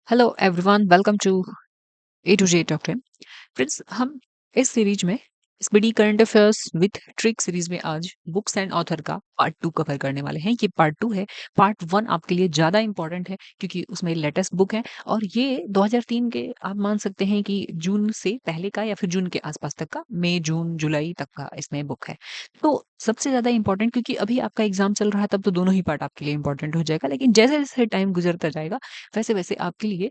Hello everyone, welcome to A to Z doctor. Friends, हम इस series में speedy current affairs with trick series में आज books and author का part 2 cover करने वाले हैं। ये पार्ट 2 है। पार्ट 1 आपके लिए ज़्यादा इंपॉर्टेंट है क्योंकि उसमें लेटेस्ट बुक है और ये 2003 के आप मान सकते हैं कि जून से पहले का या फिर जून के आसपास तक का, मई जून जुलाई तक का इसमें बुक है। तो सबसे ज़्यादा इंपॉर्टेंट क्योंकि अभी आपका एग्जाम चल रहा है, तब तो दोनों ही पार्ट आपके लिए इंपॉर्टेंट हो जाएगा, लेकिन जैसे जैसे टाइम गुजरता जाएगा वैसे वैसे आपके लिए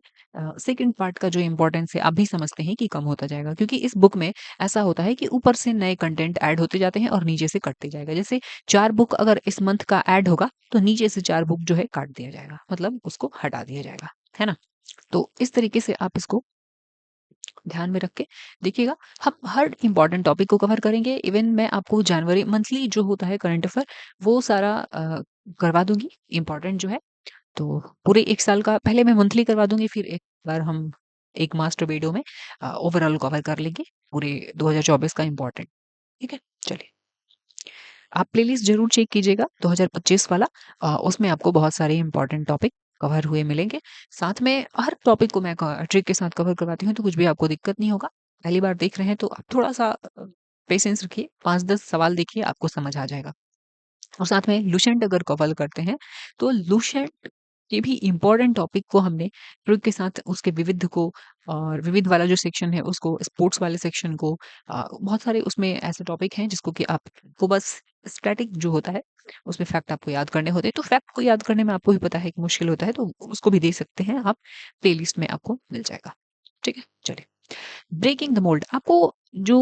सेकंड पार्ट का जो इम्पोर्टेंस है आप भी समझते हैं कि कम होता जाएगा, क्योंकि इस बुक में ऐसा होता है कि ऊपर से नए कंटेंट ऐड होते जाते हैं और नीचे से कटते जाएगा। जैसे 4 बुक अगर इस मंथ का ऐड होगा तो नीचे से 4 बुक जो है काट दिया जाएगा, मतलब उसको हटा दिया जाएगा, है ना? तो इस तरीके से आप इसको ध्यान में रख के देखिएगा। हम हर इंपॉर्टेंट टॉपिक को कवर करेंगे। इवन मैं आपको जनवरी मंथली जो होता है करंट अफेयर वो सारा करवा दूंगी इम्पोर्टेंट जो है। तो पूरे 1 साल का पहले मैं मंथली करवा दूँगी, फिर एक बार हम एक मास्टर वीडियो में ओवरऑल कवर कर लेंगे पूरे 2024 का इम्पोर्टेंट, ठीक है? चलिए, आप प्लेलिस्ट ज़रूर चेक कीजिएगा 2025 वाला। उसमें आपको बहुत सारे इम्पोर्टेंट टॉपिक कवर हुए मिलेंगे। साथ में हर टॉपिक को मैं ट्रिक के साथ कवर करवाती हूँ, तो कुछ भी आपको दिक्कत नहीं होगा। पहली बार देख रहे हैं तो आप थोड़ा-सा पेशेंस रखिए, 5-10 सवाल देखिए, आपको समझ आ जाएगा। और साथ में लुसेंट अगर कवर करते हैं तो लुसेंट के भी इम्पोर्टेंट टॉपिक को हमने ट्रिक के साथ उसके विविध को और विविध वाला जो सेक्शन है उसको, स्पोर्ट्स वाले सेक्शन को, बहुत सारे उसमें ऐसे टॉपिक हैं जिसको कि आपको बस स्टैटिक जो होता है उसमें फैक्ट आपको याद करने होते हैं। तो फैक्ट को याद करने में आपको भी पता है कि मुश्किल होता है, तो उसको भी दे सकते हैं आप, प्लेलिस्ट में आपको मिल जाएगा। ठीक है, चलिए। ब्रेकिंग द मोल्ड आपको जो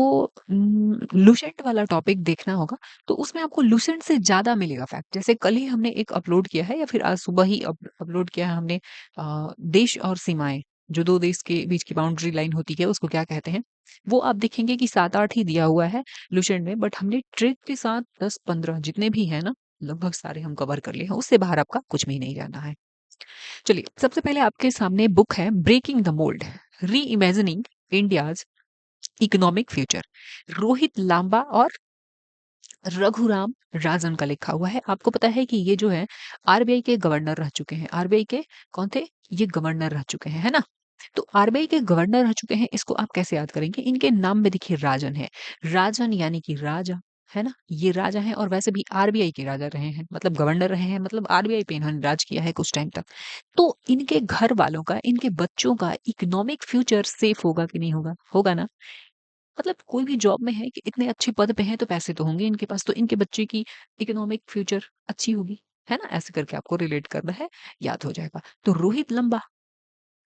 लुसेंट वाला टॉपिक देखना होगा, तो उसमें आपको लुसेंट से ज़्यादा मिलेगा फैक्ट। जैसे कल ही हमने एक अपलोड किया है या फिर आज सुबह ही अपलोड किया है हमने, देश और सीमाएँ, जो 2 देश के बीच की बाउंड्री लाइन होती है उसको क्या कहते हैं? वो आप देखेंगे कि 7-8 ही दिया हुआ है लुसेंट में, बट हमने ट्रिक के साथ 10-15 जितने भी हैं ना, लगभग सारे हम कवर कर लिए हैं। उससे बाहर आपका कुछ भी नहीं जाना है। चलिए, सबसे पहले आपके सामने बुक है breaking the mould, reimagining India's economic future, Rohit Lamba और रघुराम राजन का लिखा हुआ है। आपको पता है कि ये जो है आरबीआई के गवर्नर रह चुके हैं। आरबीआई के कौन थे? ये गवर्नर रह चुके हैं, है ना? तो आरबीआई के गवर्नर रह चुके हैं, इसको आप कैसे याद करेंगे? इनके नाम में देखिए राजन है। राजन यानी कि राजा, है ना? ये राजा हैं और वैसे भी आरबीआई के राजा रहे हैं, मतलब गवर्नर रहे हैं, मतलब आरबीआई पे इन्होंने राज किया है कुछ टाइम तक। तो इनके घर वालों का, इनके बच्चों का इकोनॉमिक फ्यूचर सेफ होगा कि नहीं होगा? होगा ना? मतलब कोई भी जॉब में है कि इतने अच्छे पद पे हैं तो पैसे तो होंगे इनके पास, तो इनके बच्चे की इकोनॉमिक फ्यूचर अच्छी होगी, है ना? ऐसे करके आपको रिलेट करना है, याद हो जाएगा। तो रोहित लंबा,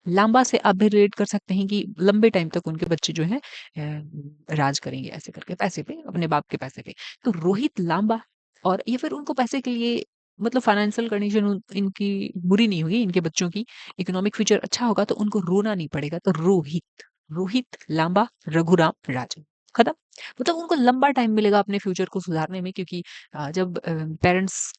लांबा से आप भी रिलेट कर सकते हैं कि लंबे टाइम तक उनके बच्चे जो हैं राज करेंगे ऐसे करके पैसे पे, अपने बाप के पैसे पे। तो रोहित लांबा, और या फिर उनको पैसे के लिए, मतलब फाइनेंशियल कंडीशन इनकी बुरी नहीं हुई, इनके बच्चों की इकोनॉमिक फ्यूचर अच्छा होगा तो उनको रोना नहीं पड़ेगा। तो रोहित, रोहित लांबा, रघुराम राजन, खत्म। मतलब उनको लंबा टाइम मिलेगा अपने फ्यूचर को सुधारने में, क्योंकि जब पेरेंट्स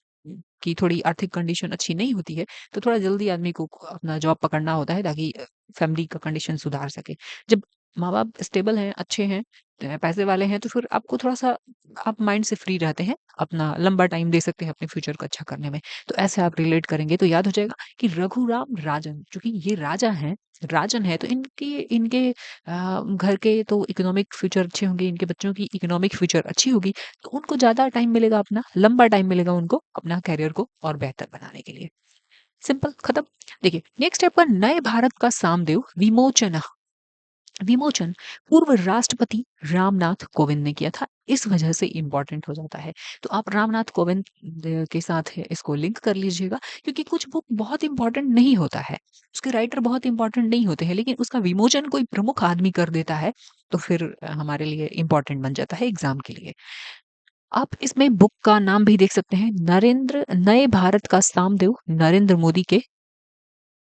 की थोड़ी आर्थिक कंडीशन अच्छी नहीं होती है तो थोड़ा जल्दी आदमी को अपना जॉब पकड़ना होता है ताकि फैमिली का कंडीशन सुधार सके। जब माँ-बाप स्टेबल हैं, अच्छे हैं, पैसे वाले हैं, तो फिर आपको थोड़ा-सा, आप माइंड से फ्री रहते हैं, अपना लंबा टाइम दे सकते हैं अपने फ्यूचर को अच्छा करने में। तो ऐसे आप रिलेट करेंगे तो याद हो जाएगा कि रघुराम राजन, चूँकि ये राजा हैं, राजन हैं, तो इनके इनके घर के तो इकोनॉमिक फ्यूचर अच्छे होंगे, इनके बच्चों की इकोनॉमिक फ्यूचर अच्छी होगी, तो उनको ज़्यादा टाइम मिलेगा, अपना लंबा टाइम मिलेगा उनको अपना करियर को और बेहतर बनाने के लिए। सिंपल, खत्म। देखिए, नेक्स्ट है आपका नए भारत का सामदेव विमोचन। विमोचन पूर्व राष्ट्रपति रामनाथ कोविंद ने किया था, इस वजह से इंपॉर्टेंट हो जाता है। तो आप रामनाथ कोविंद के साथ इसको लिंक कर लीजिएगा, क्योंकि कुछ बुक बहुत इंपॉर्टेंट नहीं होता है, उसके राइटर बहुत इंपॉर्टेंट नहीं होते हैं, लेकिन उसका विमोचन कोई प्रमुख आदमी कर देता है तो फिर हमारे लिए इंपॉर्टेंट बन जाता है एग्जाम के लिए। आप इसमें बुक का नाम भी देख सकते हैं, नरेंद्र नए भारत का सामदेव नरेंद्र मोदी के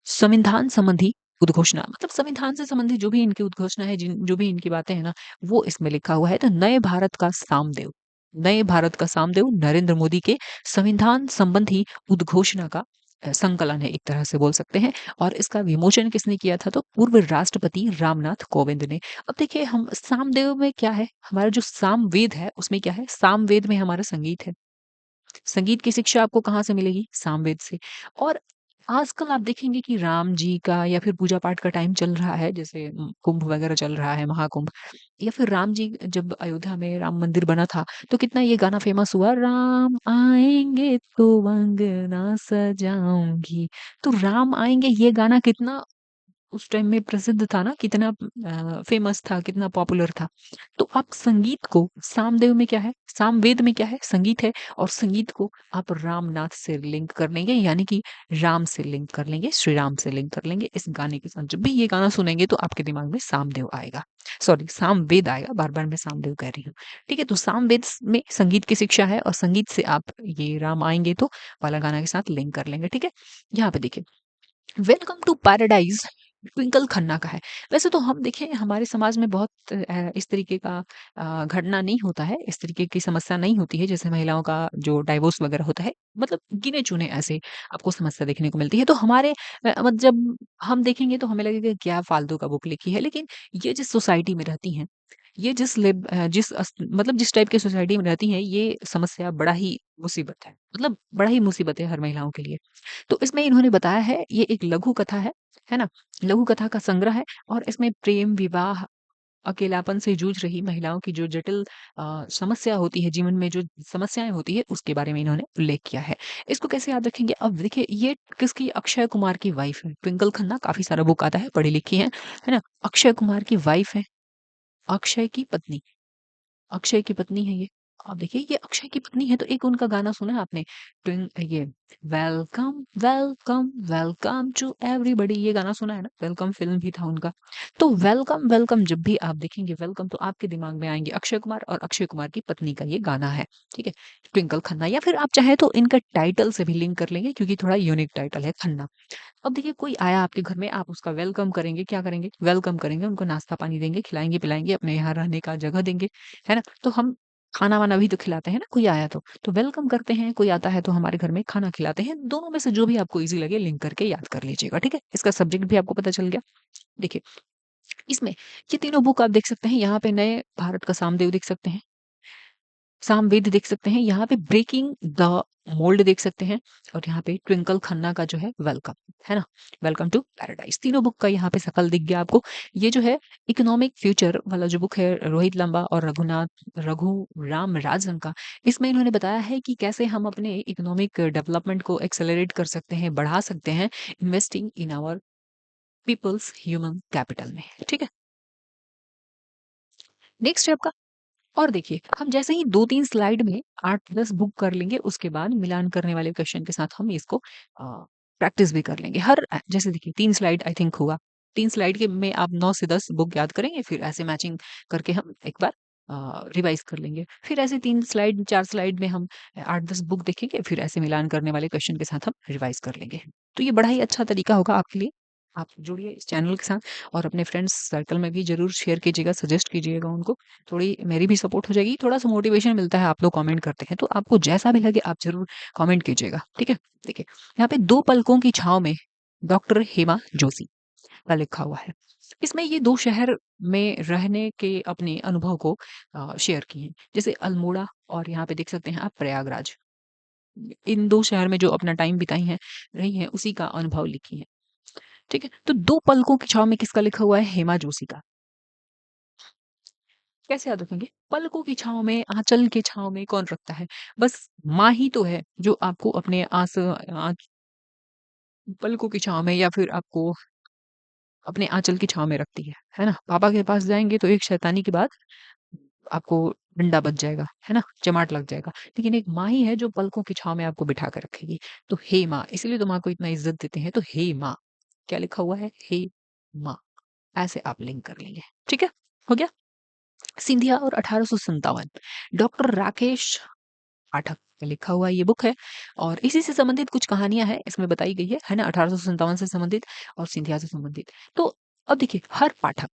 संविधान संबंधी उद्घोषणा, मतलब संविधान से संबंधित जो भी इनकी उद्घोषणा है, जिन जो भी इनकी बातें हैं ना, वो इसमें लिखा हुआ है। तो नए भारत का सामदेव, नए भारत का सामदेव नरेंद्र मोदी के संविधान संबंधी उद्घोषणा का संकलन है, एक तरह से बोल सकते हैं। और इसका विमोचन किसने किया था? तो पूर्व राष्ट्रपति रामनाथ कोविंद ने। अब देखिए, हम सामदेव में क्या है, हमारा जो सामवेद है उसमें क्या है, सामवेद में हमारा संगीत है। संगीत की शिक्षा आपको कहाँ से मिलेगी? सामवेद से। और आजकल आप देखेंगे कि राम जी का या फिर पूजा पाठ का टाइम चल रहा है, जैसे कुंभ वगैरह चल रहा है, महाकुंभ, या फिर राम जी जब अयोध्या में राम मंदिर बना था, तो कितना ये गाना फेमस हुआ, राम आएंगे तो अंगना सजाऊंगी। तो राम आएंगे ये गाना कितना उस टाइम में प्रसिद्ध था ना, कितना फेमस था, कितना पॉपुलर था। तो आप संगीत को सामदेव में क्या है, सामवेद में क्या है, संगीत है, और संगीत को आप रामनाथ से लिंक कर लेंगे, यानी कि राम से लिंक कर लेंगे, श्री राम से लिंक कर लेंगे इस गाने के साथ। जब भी ये गाना सुनेंगे तो आपके दिमाग में सामदेव आएगा, सॉरी सामवेद आएगा, बार बार मैं सामदेव कह रही हूँ। ठीक है, तो सामवेद में संगीत की शिक्षा है, और संगीत से आप ये राम आएंगे तो वाला गाना के साथ लिंक कर लेंगे। ठीक है, यहाँ पे देखिए, welcome to paradise Twinkle Khanna का है। वैसे तो हम देखें हमारे समाज में बहुत इस तरीके का घटना नहीं होता है, इस तरीके की समस्या नहीं होती है, जैसे महिलाओं का जो डाइवोर्स वगैरह होता है, मतलब गिने चुने ऐसे आपको समस्या देखने को मिलती है। तो हमारे जब हम देखेंगे तो हमें लगेगा क्या फालतू का बुक लिखी है, लेकिन ये जिस सोसाइटी में रहती हैं, ये मतलब जिस टाइप की सोसाइटी में रहती हैं, ये समस्या बड़ा ही मुसीबत है, मतलब बड़ा ही मुसीबत है हर महिलाओं के लिए। तो इसमें इन्होंने बताया है, ये एक लघु कथा है ना? लघु कथा का संग्रह है, और इसमें प्रेम, विवाह, अकेलापन से जूझ रही महिलाओं की जो जटिल समस्या होती है, जीवन में जो समस्याएँ होती है, उसके बारे में इन्होंने उल्लेख किया है। इसको कैसे याद रखेंगे? अब देखिए, ये किसकी, अक्षय कुमार की वाइफ़ है। ट्विंकल खन्ना काफ़ी सारा बुक आता है, पढ़ी-लिखी हैं, है ना? अक्षय कुमार की वाइफ़ है, अक्षय की पत्नी। अक्षय की पत्नी है ये। अब देखिए, ये अक्षय की पत्नी है, तो एक उनका गाना सुना है आपने? ये welcome welcome welcome to everybody, ये गाना सुना है ना? वेलकम फिल्म भी था उनका। तो वेलकम वेलकम जब भी आप देखेंगे वेलकम, तो आपके दिमाग में आएंगे अक्षय कुमार, और अक्षय कुमार की पत्नी का ये गाना है। ठीक है, ट्विंकल खन्ना, या फिर आप चाहे तो इनका टाइटल से भी लिंक कर लेंगे, क्योंकि थोड़ा यूनिक टाइटल है खन्ना। अब देखिए, कोई आया आपके घर में, आप उसका वेलकम करेंगे, क्या करेंगे? वेलकम करेंगे, उनको नाश्ता पानी देंगे, खिलाएँगे, पिलाएँगे, अपने यहाँ रहने का जगह देंगे, है ना? तो हम खाना-वाना भी तो खिलाते हैं ना कोई आया तो। तो वेलकम करते हैं, कोई आता है तो हमारे घर में खाना खिलाते हैं। दोनों में से जो भी आपको ईज़ी लगे लिंक करके याद कर लीजिएगा, ठीक है? इसका सब्जेक्ट भी आपको पता चल गया। देखिए, इसमें ये तीनों बुक आप देख सकते हैं, यहाँ पे नए भारत का सामदेव देख सकते हैं, सामवेद देख सकते हैं, यहाँ पे ब्रेकिंग द मोल्ड देख सकते हैं, और यहाँ पे ट्विंकल खन्ना का जो है वेलकम, है ना? वेलकम टू पैराडाइज, तीनों बुक का यहाँ पे शकल दिख गया आपको। ये जो है इकोनॉमिक फ्यूचर वाला जो बुक है, रोहित लंबा और रघुराम राजन का, इसमें इन्होंने बताया है कि कैसे हम अपने इकोनॉमिक डेवलपमेंट को एक्सेलरेट कर सकते हैं, बढ़ा सकते हैं, investing in our people's human capital में। ठीक है, नेक्स्ट है आपका, और देखिए, हम जैसे ही 2-3 स्लाइड में 8-10 बुक कर लेंगे, उसके बाद मिलान करने वाले क्वेश्चन के साथ हम इसको प्रैक्टिस भी कर लेंगे। जैसे देखिए, 3 स्लाइड आई थिंक हुआ। 3 स्लाइड के में आप 9 से 10 बुक याद करेंगे, फिर ऐसे मैचिंग करके हम एक बार रिवाइज़ कर लेंगे। फिर ऐसे 3 स्लाइड, 4 स्लाइड में हम 8-10 बुक देखेंगे, फिर ऐसे मिलान करने वाले क्वेश्चन के साथ हम रिवाइज़ कर लेंगे। तो ये बड़ा ही अच्छा तरीका होगा आपके लिए। आप जुड़िए इस चैनल के साथ, और अपने फ्रेंड्स सर्कल में भी ज़रूर शेयर कीजिएगा, सजेस्ट कीजिएगा उनको। थोड़ी मेरी भी सपोर्ट हो जाएगी, थोड़ा-सा मोटिवेशन मिलता है, आप लोग कमेंट करते हैं, तो आपको जैसा भी लगे आप ज़रूर कमेंट कीजिएगा, ठीक है? देखिए, यहाँ पे 2 पलकों की छाँव में डॉक्टर हेमा जोशी का लिखा हुआ है। इसमें ये 2 शहर में रहने के अपने अनुभव को शेयर किए हैं। जैसे अल्मोड़ा, और यहाँ पे देख सकते हैं आप प्रयागराज। इन 2 शहर में जो अपना टाइम बिताई हैं, रही हैं, उसी का अनुभव लिखी हैं, ठीक है? तो 2 पलकों की छाँव में किसका लिखा हुआ है? हेमा जोशी का। कैसे याद रखेंगे? पलकों की छाँव में, आँचल की छाँव में कौन रखता है? बस माँ ही तो है जो आपको अपने पलकों की छाँव में, या फिर आपको अपने आँचल की छाँव में रखती है ना? पापा के पास जाएँगे तो एक शैतानी के बाद आपको डंडा बज जाएगा, है ना? चमाट लग जाएगा। लेकिन एक माँ ही है जो पलकों की छाँव में आपको बिठा कर रखेगी। तो हे माँ, इसीलिए तो माँ को इतना इज़्ज़त देते हैं। तो हे माँ, क्या लिखा हुआ है? हे माँ, ऐसे आप लिंक कर लेंगे। ठीक है? हो गया? सिंधिया और 1857, डॉक्टर राकेश पाठक का लिखा हुआ ये बुक है, और इसी से संबंधित कुछ कहानियाँ हैं इसमें बताई गई है ना? 1857 से संबंधित और सिंधिया से संबंधित। तो अब देखिए, हर पाठक,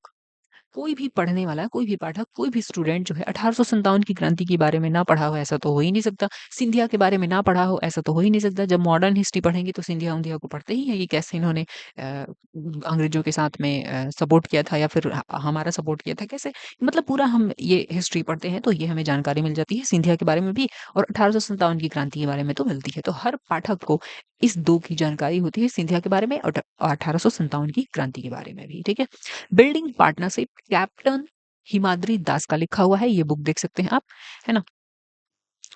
कोई भी पढ़ने वाला, कोई भी पाठक, कोई भी स्टूडेंट जो है 1857 की क्रांति के बारे में ना पढ़ा हो ऐसा तो हो ही नहीं सकता। सिंधिया के बारे में ना पढ़ा हो ऐसा तो हो ही नहीं सकता। जब मॉडर्न हिस्ट्री पढ़ेंगे तो सिंधिया-उंधिया को पढ़ते ही हैं कि कैसे इन्होंने अंग्रेज़ों के साथ में सपोर्ट किया था, या फिर हमारा सपोर्ट किया था कैसे, मतलब पूरा हम ये हिस्ट्री पढ़ते हैं तो ये हमें जानकारी मिल जाती है सिंधिया के बारे में भी, और 1857 की क्रांति के बारे में तो मिलती है। तो हर पाठक को इस 2 की जानकारी होती है सिंधिया के बारे में और 1857 की क्रांति के बारे में भी, ठीक है। बिल्डिंग पार्टनरशिप कैप्टन हिमाद्री दास का लिखा हुआ है, ये बुक देख सकते हैं आप, है ना।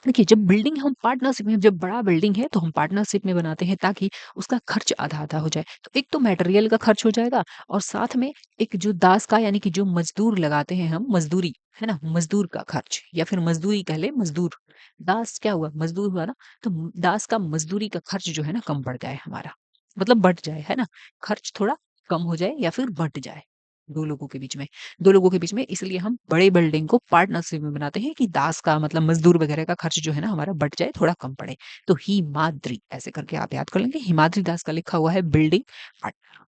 देखिए जब बिल्डिंग हम पार्टनरशिप में, जब बड़ा बिल्डिंग है तो हम पार्टनरशिप में बनाते हैं ताकि उसका खर्च आधा आधा हो जाए। तो एक तो मटेरियल का खर्च हो जाएगा और साथ में एक जो दास का यानी कि जो मजदूर लगाते हैं हम, मजदूरी, है ना, मजदूर का खर्च या फिर मजदूरी कह ले, मजदूर, दास क्या हुआ, मजदूर हुआ ना। तो दास का मजदूरी का खर्च जो है ना कम पड़ जाए हमारा, मतलब बढ़ जाए, है ना, खर्च थोड़ा कम हो जाए या फिर बढ़ जाए दो लोगों के बीच में, दो लोगों के बीच में। इसलिए हम बड़े बिल्डिंग को पार्टनरशिप में बनाते हैं कि दास का मतलब मजदूर वगैरह का खर्च जो है ना हमारा बढ़ जाए, थोड़ा कम पड़े। तो हिमाद्री ऐसे करके आप याद कर लेंगे, हिमाद्री दास का लिखा हुआ है बिल्डिंग पार्टनर।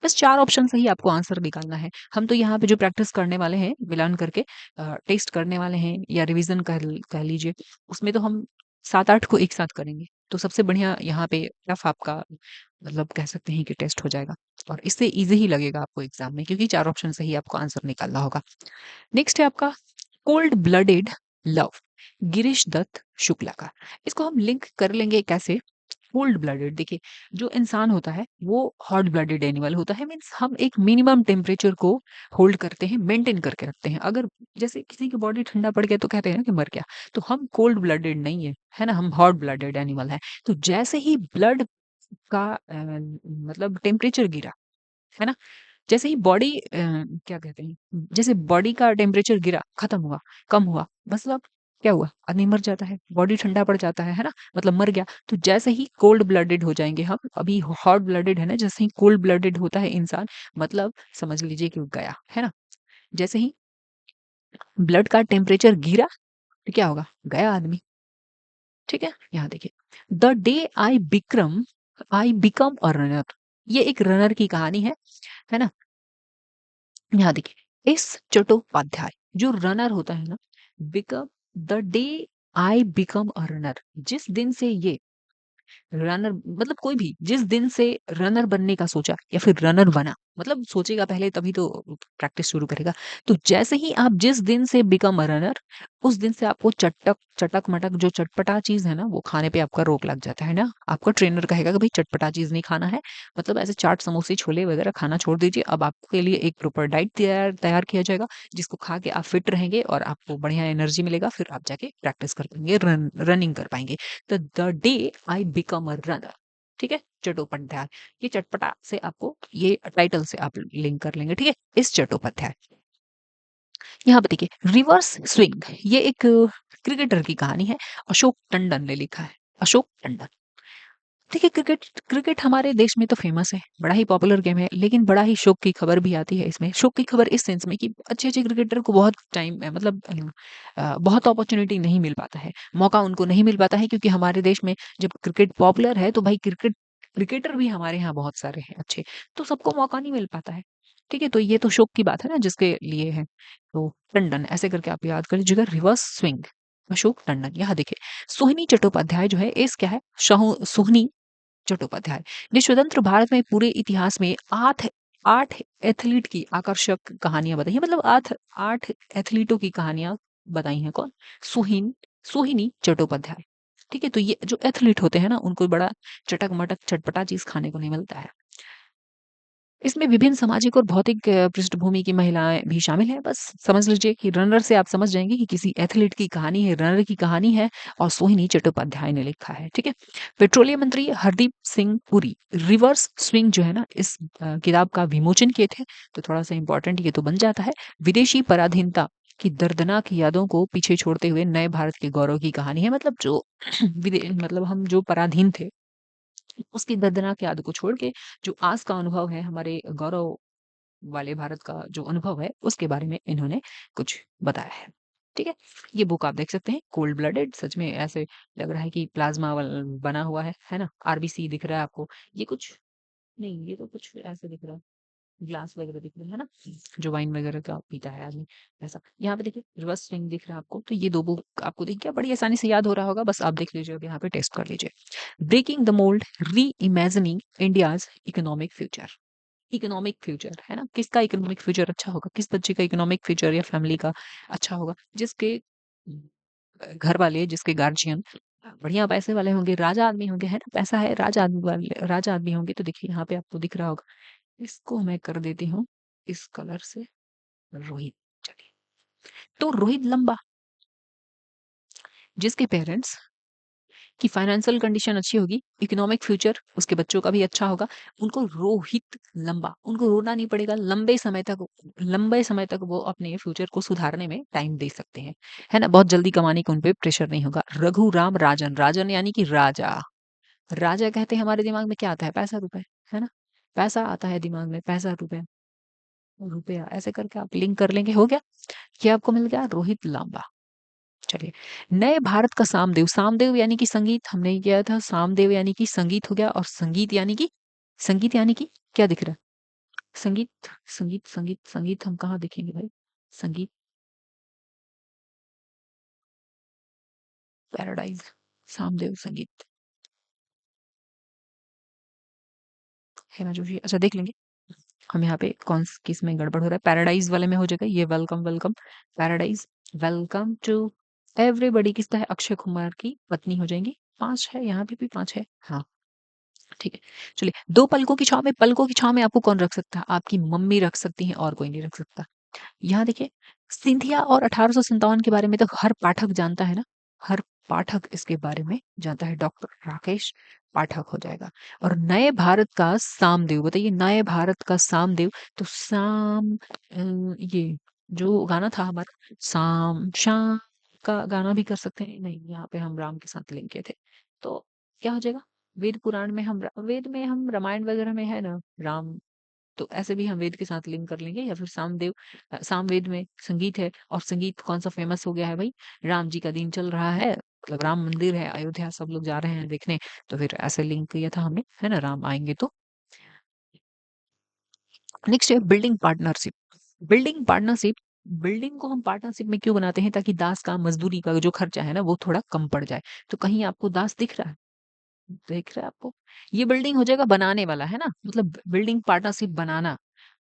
बस 4 ऑप्शन से ही आपको आंसर निकालना है। हम तो यहाँ पे जो प्रैक्टिस करने वाले हैं, मिलान करके टेस्ट करने वाले हैं या रिवीजन कह लीजिए, उसमें तो हम 7-8 को एक साथ करेंगे। तो सबसे बढ़िया यहाँ पे रफ आपका मतलब कह सकते हैं कि टेस्ट हो जाएगा और इससे ईज़ी ही लगेगा आपको एग्ज़ाम में, क्योंकि 4 ऑप्शन से ही आपको आंसर निकालना होगा। नेक्स्ट है आपका cold blooded love, Girish Dutt Shukla का। इसको हम लिंक कर लेंगे कैसे? कोल्ड ब्लडेड, देखिए जो इंसान होता है वो हॉट ब्लडेड एनिमल होता है, मीन्स हम एक मिनिमम टेम्परेचर को होल्ड करते हैं, मेंटेन करके रखते हैं। अगर जैसे किसी की बॉडी ठंडा पड़ गया तो कहते हैं ना कि मर गया, तो हम कोल्ड ब्लडेड नहीं है ना, हम हॉट ब्लडेड एनिमल है। तो जैसे ही ब्लड का मतलब टेम्परेचर गिरा, है ना, जैसे ही बॉडी क्या कहते हैं, जैसे बॉडी का टेम्परेचर गिरा, खत्म हुआ, कम हुआ, मतलब क्या हुआ, आदमी मर जाता है, बॉडी ठंडा पड़ जाता है ना, मतलब मर गया। तो जैसे ही कोल्ड ब्लडेड हो जाएंगे हम, अभी हॉट ब्लडेड है ना, जैसे ही कोल्ड ब्लडेड होता है इंसान, मतलब समझ लीजिए कि वो गया, है ना। जैसे ही ब्लड का टेम्परेचर गिरा तो क्या होगा, गया आदमी, ठीक है। यहाँ देखिए, the day I become a runner, ये एक रनर की कहानी है ना। यहाँ देखिए, इस चट्टोपाध्याय जो रनर होता है ना, become the day I become a runner, जिस दिन से ये रनर, मतलब कोई भी जिस दिन से रनर बनने का सोचा या फिर रनर बना, मतलब सोचेगा पहले तभी तो प्रैक्टिस शुरू करेगा। तो जैसे ही आप जिस दिन से बिकम अ रनर, उस दिन से आपको चटक चटक मटक जो चटपटा चीज है ना वो खाने पे आपका रोक लग जाता है ना। आपका ट्रेनर कहेगा कि भाई चटपटा चीज नहीं खाना है, मतलब ऐसे चाट समोसे छोले वगैरह खाना छोड़ दीजिए। अब आपके लिए एक प्रॉपर डाइट तैयार तैयार किया जाएगा, जिसको खा के आप फिट रहेंगे और आपको बढ़िया एनर्जी मिलेगा, फिर आप जाके प्रैक्टिस कर पाएंगे, रनिंग कर पाएंगे। तो the day I become a runner, ठीक है, चट्टोपाध्याय। ये चटपटा से आपको ये टाइटल से आप लिंक कर लेंगे, ठीक है, इस चट्टोपाध्याय। यहाँ पे देखिए, रिवर्स स्विंग, ये एक क्रिकेटर की कहानी है, अशोक टंडन ने लिखा है, अशोक टंडन। देखिए क्रिकेट क्रिकेट हमारे देश में तो फेमस है, बड़ा ही पॉपुलर गेम है, लेकिन बड़ा ही शौक की खबर भी आती है इसमें। शौक की खबर इस सेंस में कि अच्छे अच्छे क्रिकेटर को बहुत टाइम मतलब बहुत अपॉर्चुनिटी नहीं मिल पाता है, मौका उनको नहीं मिल पाता है, क्योंकि हमारे देश में जब क्रिकेट पॉपुलर है तो भाई क्रिकेटर भी हमारे यहाँ बहुत सारे हैं अच्छे, तो सबको मौका नहीं मिल पाता है। ठीक है, तो ये तो शौक की बात है ना जिसके लिए है। तो टंडन ऐसे करके आप याद कर लीजिएगा, रिवर्स स्विंग, अशोक टंडन। यहाँ देखिए, सोहिनी चट्टोपाध्याय जो है, इस क्या है, सोहिनी चट्टोपाध्याय ने स्वतंत्र भारत में पूरे इतिहास में 8 एथलीट की आकर्षक कहानियां बताई हैं, मतलब 8 एथलीटों की कहानियां बताई हैं। कौन? सोहिनी चट्टोपाध्याय। ठीक है, तो ये जो एथलीट होते हैं ना, उनको बड़ा चटक मटक चटपटा चीज खाने को नहीं मिलता है। इसमें विभिन्न सामाजिक और भौतिक पृष्ठभूमि की महिलाएं भी शामिल हैं। बस समझ लीजिए कि रनर से आप समझ जाएंगे कि किसी एथलीट की कहानी है, रनर की कहानी है, और सोहिनी चट्टोपाध्याय ने लिखा है। ठीक है। पेट्रोलियम मंत्री हरदीप सिंह पुरी रिवर्स स्विंग जो है ना, इस किताब का विमोचन किए थे, तो थोड़ा सा इंपॉर्टेंट ये तो बन जाता है। विदेशी पराधीनता की दर्दनाक यादों को पीछे छोड़ते हुए नए भारत के गौरव की कहानी है। मतलब जो मतलब हम जो पराधीन थे, उसकी दर्दनाक याद को छोड़ के जो आज का अनुभव है, हमारे गौरव वाले भारत का जो अनुभव है, उसके बारे में इन्होंने कुछ बताया है। ठीक है, ये बुक आप देख सकते हैं, कोल्ड ब्लडेड। सच में ऐसे लग रहा है कि प्लाज्मा बना हुआ है ना, आरबीसी दिख रहा है आपको। ये कुछ नहीं, ये तो कुछ ऐसे दिख रहा है, ग्लास वगैरह दिख रहे हैं ना, जो वाइन वगैरह का पीता है आदमी, ऐसा। यहाँ पे देखिए, रिवर्स स्विंग दिख रहा है आपको। तो ये दो बुक आपको दिख गया, बड़ी आसानी से याद हो रहा होगा, बस आप देख लीजिए, अब यहाँ पे टेस्ट कर लीजिए। ब्रेकिंग द मोल्ड, री imagining India's economic future. Economic future है ना, किसका इकोनॉमिक फ्यूचर अच्छा होगा, किस बच्चे का इकोनॉमिक फ्यूचर या फैमिली का अच्छा होगा, जिसके घर वाले, जिसके गार्जियन बढ़िया पैसे वाले होंगे, राजा आदमी होंगे, है ना, पैसा है, राजा आदमी होंगे। तो देखिए यहाँ पे आपको दिख रहा होगा, इसको मैं कर देती हूँ इस कलर से रोहित। चलिए, तो रोहित लंबा, जिसके पेरेंट्स की फाइनेंशियल कंडीशन अच्छी होगी, इकोनॉमिक फ्यूचर उसके बच्चों का भी अच्छा होगा, उनको रोहित लंबा, उनको रोना नहीं पड़ेगा, लंबे समय तक वो अपने फ्यूचर को सुधारने में टाइम दे सकते हैं, है ना, बहुत जल्दी कमाने का उन पे प्रेशर नहीं होगा। रघुराम राजन, राजन यानी कि राजा। राजा कहते हैं हमारे दिमाग में क्या आता है, पैसा रुपए, है ना, पैसा आता है दिमाग में, पैसा रुपए, रुपया, ऐसे करके आप लिंक कर लेंगे, हो गया, ये आपको मिल गया रोहित लांबा। चलिए, नए भारत का सामदेव, सामदेव यानी कि संगीत, हमने ये किया था, सामदेव यानी कि संगीत हो गया, और संगीत यानी कि क्या दिख रहा है, संगीत, संगीत हम कहाँ देखेंगे भाई, संगीत, पैराडाइज, सामदेव संगीत, हेमा जोशी, अच्छा देख लेंगे हम यहाँ पे कौन किस में गड़बड़ हो रहा है। पैराडाइज वाले में हो जाएगा ये, welcome welcome, paradise, welcome to everybody, किसका है, अक्षय कुमार की पत्नी हो जाएंगी, 5 है, यहाँ पे भी 5 है, हाँ ठीक है। चलिए, दो पलकों की छाव में, पलकों की छाव में आपको कौन रख सकता है, आपकी मम्मी रख सकती हैं, और कोई नहीं रख सकता। यहाँ देखिए, सिंधिया और 1857 के बारे में तो हर पाठक जानता है ना, हर पाठक इसके बारे में जानता है, डॉक्टर राकेश पाठक हो जाएगा। और नए भारत का सामदेव, बताइए नए भारत का सामदेव, तो ये जो गाना था हमारा, शाम शाम का गाना भी कर सकते हैं, नहीं यहाँ पे हम राम के साथ लिंक किए थे, तो क्या हो जाएगा, वेद पुराण में हम, वेद में हम, रामायण वगैरह में है ना राम, तो ऐसे भी हम वेद के साथ लिंक कर लेंगे, या फिर सामवेद में संगीत है, और संगीत कौन सा फेमस हो गया है भाई, राम जी का दिन चल रहा है, मतलब राम मंदिर है अयोध्या, सब लोग जा रहे हैं देखने, तो फिर ऐसे लिंक किया था हमने, है ना, राम आएंगे तो। नेक्स्ट है building partnership, building partnership, building को हम पार्टनरशिप में क्यों बनाते हैं, ताकि दास का, मजदूरी का जो खर्चा है ना वो थोड़ा कम पड़ जाए। तो कहीं आपको दास दिख रहा है, देख रहा है आपको, ये बिल्डिंग हो जाएगा बनाने वाला, है ना, मतलब बिल्डिंग पार्टनरशिप बनाना,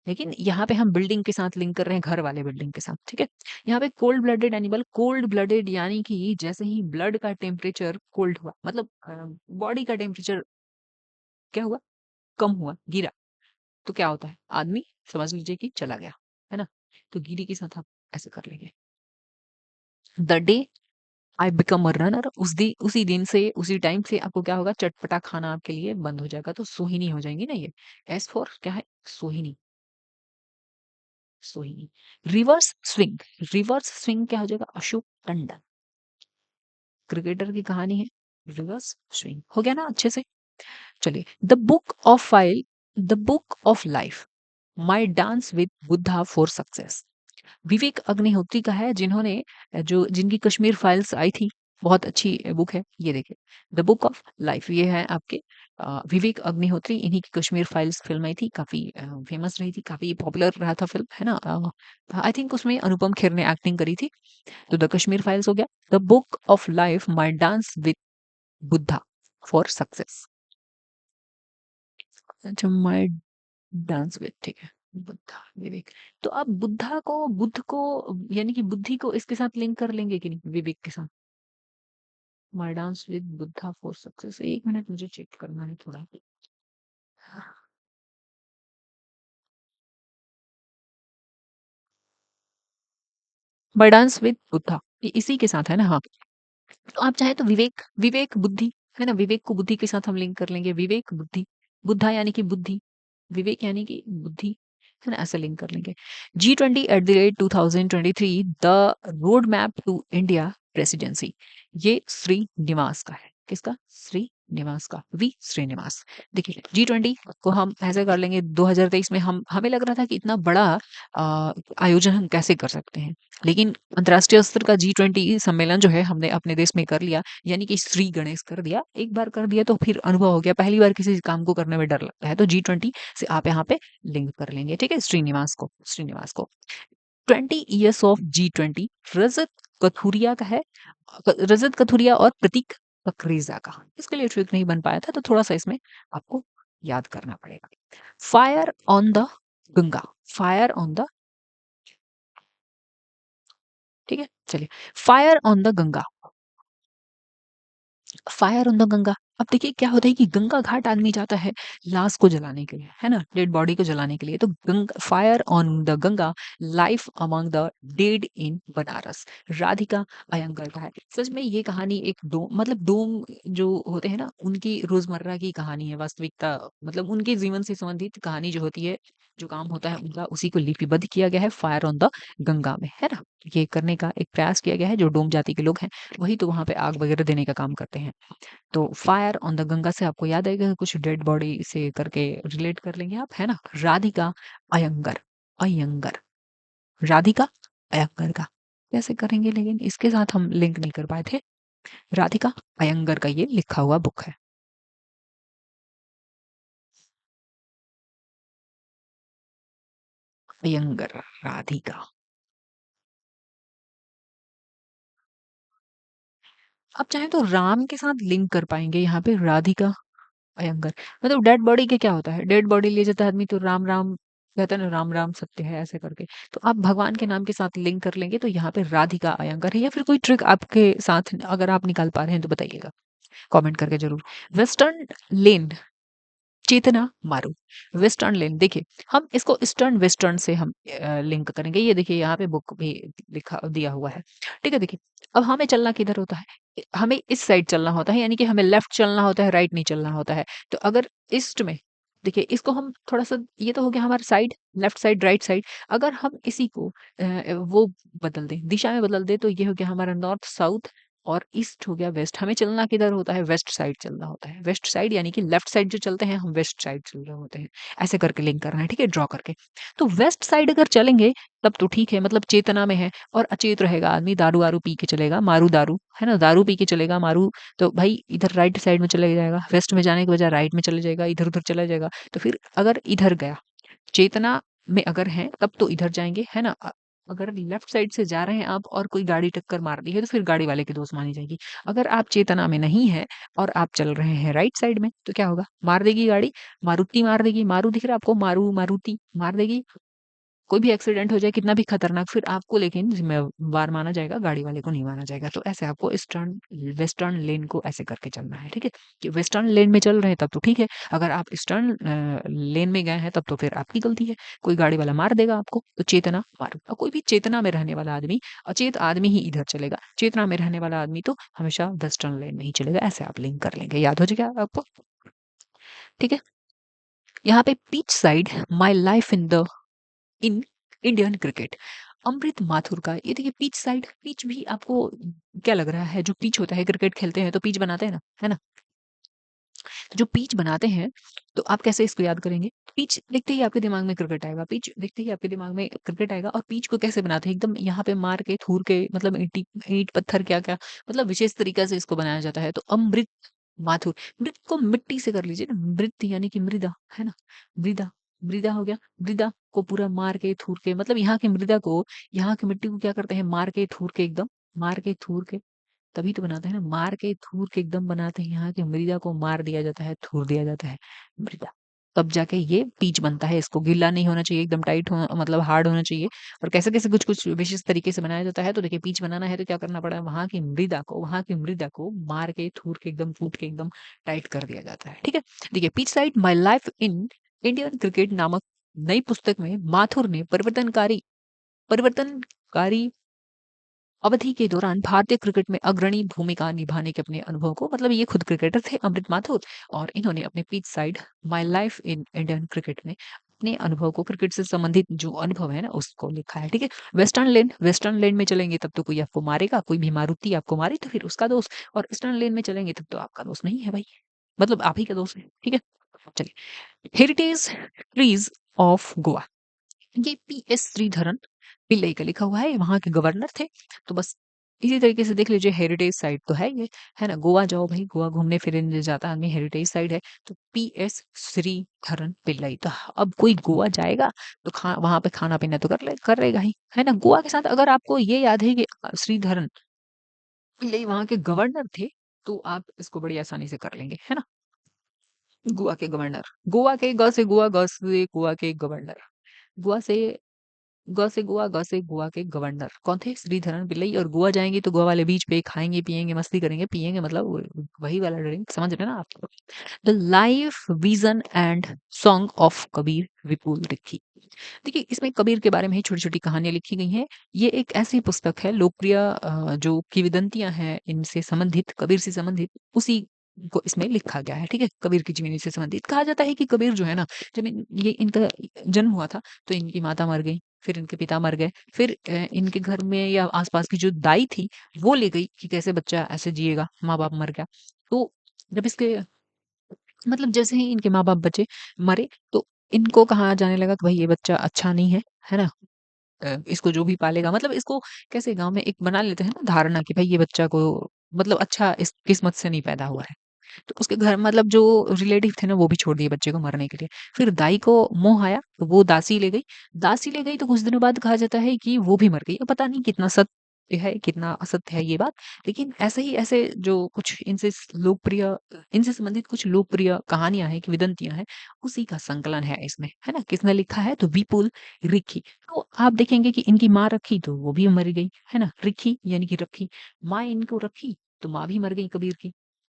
लेकिन यहाँ पे हम बिल्डिंग के साथ लिंक कर रहे हैं, घर वाले बिल्डिंग के साथ, ठीक है। यहाँ पे cold blooded animal, cold blooded यानी कि जैसे ही ब्लड का टेम्परेचर कोल्ड हुआ, मतलब बॉडी का टेम्परेचर क्या हुआ, कम हुआ, गिरा, तो क्या होता है, आदमी समझ लीजिए कि चला गया, है ना, तो गिरी के साथ आप ऐसे कर लेंगे, the day I become a runner, उसी दिन से, उसी टाइम से आपको क्या होगा, चटपटा खाना आपके लिए बंद हो जाएगा, तो सोहिनी हो जाएंगी ना ये, एस फॉर क्या है, सोहिनी, सोहिनी। रिवर्स स्विंग, रिवर्स स्विंग क्या हो जाएगा, अशोक टंडन, क्रिकेटर की कहानी है, रिवर्स स्विंग हो गया ना अच्छे से। चलिए, the book of life, my dance with Buddha for success, Vivek Agnihotri का है, जिन्होंने जो जिनकी कश्मीर फाइल्स आई थी, बहुत अच्छी बुक है, ये देखिए, द बुक ऑफ लाइफ, ये है आपके विवेक अग्निहोत्री, इन्हीं की कश्मीर फाइल्स फिल्म आई थी, काफी फेमस रही थी, काफी पॉपुलर रहा था फिल्म, है ना, आई थिंक उसमें अनुपम खेर ने एक्टिंग करी थी। तो द कश्मीर फाइल्स हो गया, the book of life, my dance with Buddha for success, अच्छा माई डांस विद, ठीक है, बुद्धा, विवेक, तो अब बुद्ध को यानी कि बुद्धि को इसके साथ लिंक कर लेंगे कि नहीं, विवेक के साथ, माई dance with Buddha for success, एक मिनट मुझे चेक करना है थोड़ा, माई डांस विद बुद्धा, ये इसी के साथ है ना, हाँ, तो आप चाहे तो विवेक, विवेक बुद्धि, है ना, विवेक को बुद्धि के साथ हम लिंक कर लेंगे, विवेक बुद्धि, बुद्धा यानी कि बुद्धि, विवेक यानी कि बुद्धि, है ना, ऐसे लिंक कर लेंगे। G20 @ 2023 the road map to India presidency, ये श्रीनिवास का है, किसका, श्रीनिवास का, वी श्रीनिवास। देखिए G20 को हम ऐसे कर लेंगे, 2023 में हम, हमें लग रहा था कि इतना बड़ा आयोजन हम कैसे कर सकते हैं, लेकिन अंतर्राष्ट्रीय स्तर का G20 सम्मेलन जो है हमने अपने देश में कर लिया, यानी कि श्री गणेश कर दिया, एक बार कर दिया तो फिर अनुभव हो गया, पहली बार किसी काम को करने में डर लगता है, तो G20 से आप यहाँ पे लिंक कर लेंगे, ठीक है, श्रीनिवास को 20 years ऑफ G20, रजत कथुरिया का है, रजत कथुरिया और प्रतीक ककरेजा का, इसके लिए ट्रिक नहीं बन पाया था, तो थोड़ा सा इसमें आपको याद करना पड़ेगा। Fire on the Ganga, fire on the, ठीक है, चलिए, fire on the Ganga, fire on the Ganga. अब देखिए क्या होता है कि गंगा घाट आदमी जाता है लाश को जलाने के लिए, है ना? डेड बॉडी को जलाने के लिए। तो fire on the Ganga, life among the dead in Banaras, Radhika Iyengar का है। सच में ये कहानी एक डोम जो होते हैं ना, उनकी रोजमर्रा की कहानी है, वास्तविकता मतलब उनके जीवन से संबंधित कहानी जो होती है, जो काम होता है उनका, उसी को लिपिबद्ध किया गया है फायर ऑन द गंगा में, है ना? ये करने का एक प्रयास किया गया है। जो डोम जाति के लोग हैं वही तो वहां पे आग वगैरह देने का काम करते हैं। तो फायर ऑन द गंगा से आपको याद आएगा, कुछ डेड बॉडी से करके रिलेट कर लेंगे आप, है ना? राधिका अयंगर, अयंगर, राधिका अयंगर का कैसे करेंगे, लेकिन इसके साथ हम लिंक नहीं कर पाए थे। राधिका अयंगर का ये लिखा हुआ बुक है। अयंगर, राधिका। आप चाहें तो राम के साथ लिंक कर पाएंगे यहाँ पे, राधिका अयंगर। मतलब डेड बॉडी के क्या होता है, डेड बॉडी ले जाता है आदमी तो राम राम कहता है ना, राम राम सत्य है, ऐसे करके। तो आप भगवान के नाम के साथ लिंक कर लेंगे तो यहाँ पे राधिका अयंगर है। या फिर कोई ट्रिक आपके साथ अगर आप निकाल पा रहे हैं तो बताइएगा कमेंट करके जरूर। वेस्टर्न लेन, चेतना मारू, वेस्टर्न लेन। देखिए हम इसको ईस्टर्न वेस्टर्न से हम लिंक करेंगे। ये देखिए यहाँ पे बुक भी लिखा दिया हुआ है। ठीक है, देखिए अब हमें चलना किधर होता है, हमें इस साइड चलना होता है, यानी कि हमें लेफ्ट चलना होता है, राइट नहीं चलना होता है। तो अगर ईस्ट में, देखिए इसको हम थोड़ा सा, ये तो हो गया हमारा side, left side right side. अगर हम इसी को वो बदल दें, दिशा में बदल दें, तो ये हो गया हमारा नॉर्थ साउथ, और ईस्ट हो गया वेस्ट। हमें चलना किधर होता है, वेस्ट साइड चलना होता है। वेस्ट साइड यानी कि लेफ्ट साइड जो चलते हैं हम वेस्ट साइड चल रहे होते हैं। ऐसे करके लिंक करना है, ठीक है, ड्रॉ करके। तो वेस्ट साइड अगर चलेंगे तब तो ठीक है, मतलब चेतना में है। और अचेत रहेगा आदमी, दारू वारू पी के चलेगा, मारू दारू, है ना, दारू पी के चलेगा मारू, तो भाई इधर राइट साइड में चले जाएगा, वेस्ट में जाने के बजाय राइट में चले जाएगा, इधर उधर चला जाएगा। तो फिर अगर इधर गया, चेतना में अगर हैं तब तो इधर जाएँगे, है ना? अगर लेफ्ट साइड से जा रहे हैं आप और कोई गाड़ी टक्कर मार दी है तो फिर गाड़ी वाले की दोस्त मानी जाएगी। अगर आप चेतना में नहीं हैं और आप चल रहे हैं राइट साइड में तो क्या होगा? मार देगी गाड़ी, मारुति मार देगी। मारू दिख रहा है आपको? मारुति मार देगी। कोई भी एक्सीडेंट हो जाए कितना भी खतरनाक, फिर आपको लेकिन जिम्मेवार माना जाएगा, गाड़ी वाले को नहीं माना जाएगा। तो ऐसे आपको ईस्टर्न वेस्टर्न लेन को ऐसे करके चलना है, ठीक है? कि वेस्टर्न लेन में चल रहे हैं तब तो ठीक है, अगर आप ईस्टर्न लेन में गए हैं तब तो फिर आपकी गलती है, कोई गाड़ी वाला मार देगा आपको। तो चेतना मारो, और कोई भी चेतना में रहने वाला आदमी, अचेत आदमी ही इधर चलेगा, चेतना में रहने वाला आदमी तो हमेशा वेस्टर्न लेन में ही चलेगा। ऐसे आप लिंक कर लेंगे, याद हो जाएगा आपको, ठीक है? यहाँ पे pitch side, my life in Indian cricket, Amrit Mathur का। ये देखिए पिच साइड, पिच भी आपको क्या लग रहा है? जो पिच होता है, क्रिकेट खेलते हैं तो पिच बनाते हैं ना, है ना? तो जो पिच बनाते हैं तो आप कैसे इसको याद करेंगे? पिच देखते ही आपके दिमाग में क्रिकेट आएगा, पिच देखते ही आपके दिमाग में क्रिकेट आएगा। और पिच को कैसे बनाते हैं? एकदम यहाँ पे मार के थूर के, मतलब ईंट ईंट पत्थर क्या क्या, मतलब विशेष तरीका से इसको बनाया जाता है। तो अमृत माथुर, मृत को मिट्टी से कर लीजिए ना, मृत यानी कि मृदा, है ना? मृदा, मृदा हो गया। मृदा को पूरा मार के थूर के, मतलब यहाँ की मृदा को, यहाँ की मिट्टी को क्या करते हैं? मार के थूर के, एकदम मार के थूर के, तभी तो बनाते हैं ना, मार के थूर के एकदम बनाते हैं। यहाँ की मृदा को मार दिया जाता है, थूर दिया जाता है मृदा, तब जाके ये पीच बनता है। इसको गीला नहीं होना चाहिए, एकदम टाइट हो, मतलब हार्ड होना चाहिए। और कैसे कैसे कुछ कुछ विशेष तरीके से बनाया जाता है। तो देखिए पीच बनाना है तो क्या करना पड़ा, वहां की मृदा को मार के थूर के एकदम कूट के एकदम टाइट कर दिया जाता है, ठीक है? देखिए pitch side my life in Indian cricket नामक नई पुस्तक में माथुर ने परिवर्तनकारी अवधि के दौरान भारतीय क्रिकेट में अग्रणी भूमिका निभाने के अपने अनुभव को, मतलब ये खुद क्रिकेटर थे अमृत माथुर, और इन्होंने अपने pitch side my life in Indian cricket में अपने अनुभव को, क्रिकेट से संबंधित जो अनुभव है ना उसको लिखा है, ठीक है? वेस्टर्न लेन में चलेंगे तब तो कोई आपको मारेगा, कोई भी मारुति आपको मारे तो फिर उसका दोष। और ईस्टर्न लेन में चलेंगे तब तो आपका दोष नहीं है भाई, मतलब आप ही का दोष है, ठीक है? चलिए, हेरिटेज ट्रीज ऑफ गोवा, ये पीएस श्रीधरन पिल्लई का लिखा हुआ है, वहां के गवर्नर थे। तो बस इसी तरीके से देख लीजिए, हेरिटेज साइट तो है ये, है ना? गोवा जाओ भाई, गोवा घूमने फिरने जाता आदमी, हेरिटेज साइट है। तो पीएस श्रीधरन पिल्लई। तो अब कोई गोवा जाएगा तो वहां पे खाना पीना तो कर लेगा ही, है ना? गोवा के साथ अगर आपको ये याद है कि श्रीधरन पिल्लई वहां के गवर्नर थे, तो आप इसको बड़ी आसानी से कर लेंगे, है ना? गोवा के गवर्नर, गोवा के ग से गोवा, ग से गोवा के गवर्नर, गोवा से ग से गोवा, ग से गोवा के गवर्नर कौन थे? श्रीधरन पिल्लई। और गोवा जाएंगे तो गोवा वाले बीच पे खाएंगे पिएंगे मस्ती करेंगे, पिएंगे मतलब वही वाला ड्रिंक, समझ रहे हैं ना आप? The life vision and song of Kabir Vipul Rikki. देखिए इसमें कबीर के बारे में ही छोटी छोटी कहानियां लिखी गई हैं। ये एक ऐसी पुस्तक है लोकप्रिय, जो किंवदंतियां हैं इनसे संबंधित, कबीर से संबंधित, उसी को इसमें लिखा गया है। ठीक है, कबीर की जीवनी से संबंधित। कहा जाता है कि कबीर जो है ना, जब ये इनका जन्म हुआ था तो इनकी माता मर गई, फिर इनके पिता मर गए, फिर इनके घर में या आसपास की जो दाई थी वो ले गई कि कैसे बच्चा ऐसे जिएगा, माँ बाप मर गया। तो जब इसके मतलब जैसे ही इनके माँ बाप बचे मरे, तो इनको कहा जाने लगा कि भाई ये बच्चा अच्छा नहीं है ना? इसको जो भी पालेगा, मतलब इसको कैसे गांव में एक बना लेते हैं ना धारणा कि भाई ये बच्चा को मतलब अच्छा इस किस्मत से नहीं पैदा हुआ है। तो उसके घर मतलब जो रिलेटिव थे ना वो भी छोड़ दिए बच्चे को मरने के लिए। फिर दाई को मोह आया तो वो दासी ले गई। दासी ले गई तो कुछ दिनों बाद कहा जाता है कि वो भी मर गई। अब पता नहीं कितना सत्य है कितना असत्य है ये बात, लेकिन ऐसे ही ऐसे जो कुछ लोकप्रिय इनसे संबंधित कुछ लोकप्रिय कहानियां हैं किंवदंतियां हैं, उसी का संकलन है इसमें, है ना? किसने लिखा है? तो विपुल रिक्की। तो आप देखेंगे कि इनकी माँ रखी तो वो भी मर गई, है ना? रिक्की यानी कि रखी, माँ इनको रखी तो माँ भी मर गई कबीर की।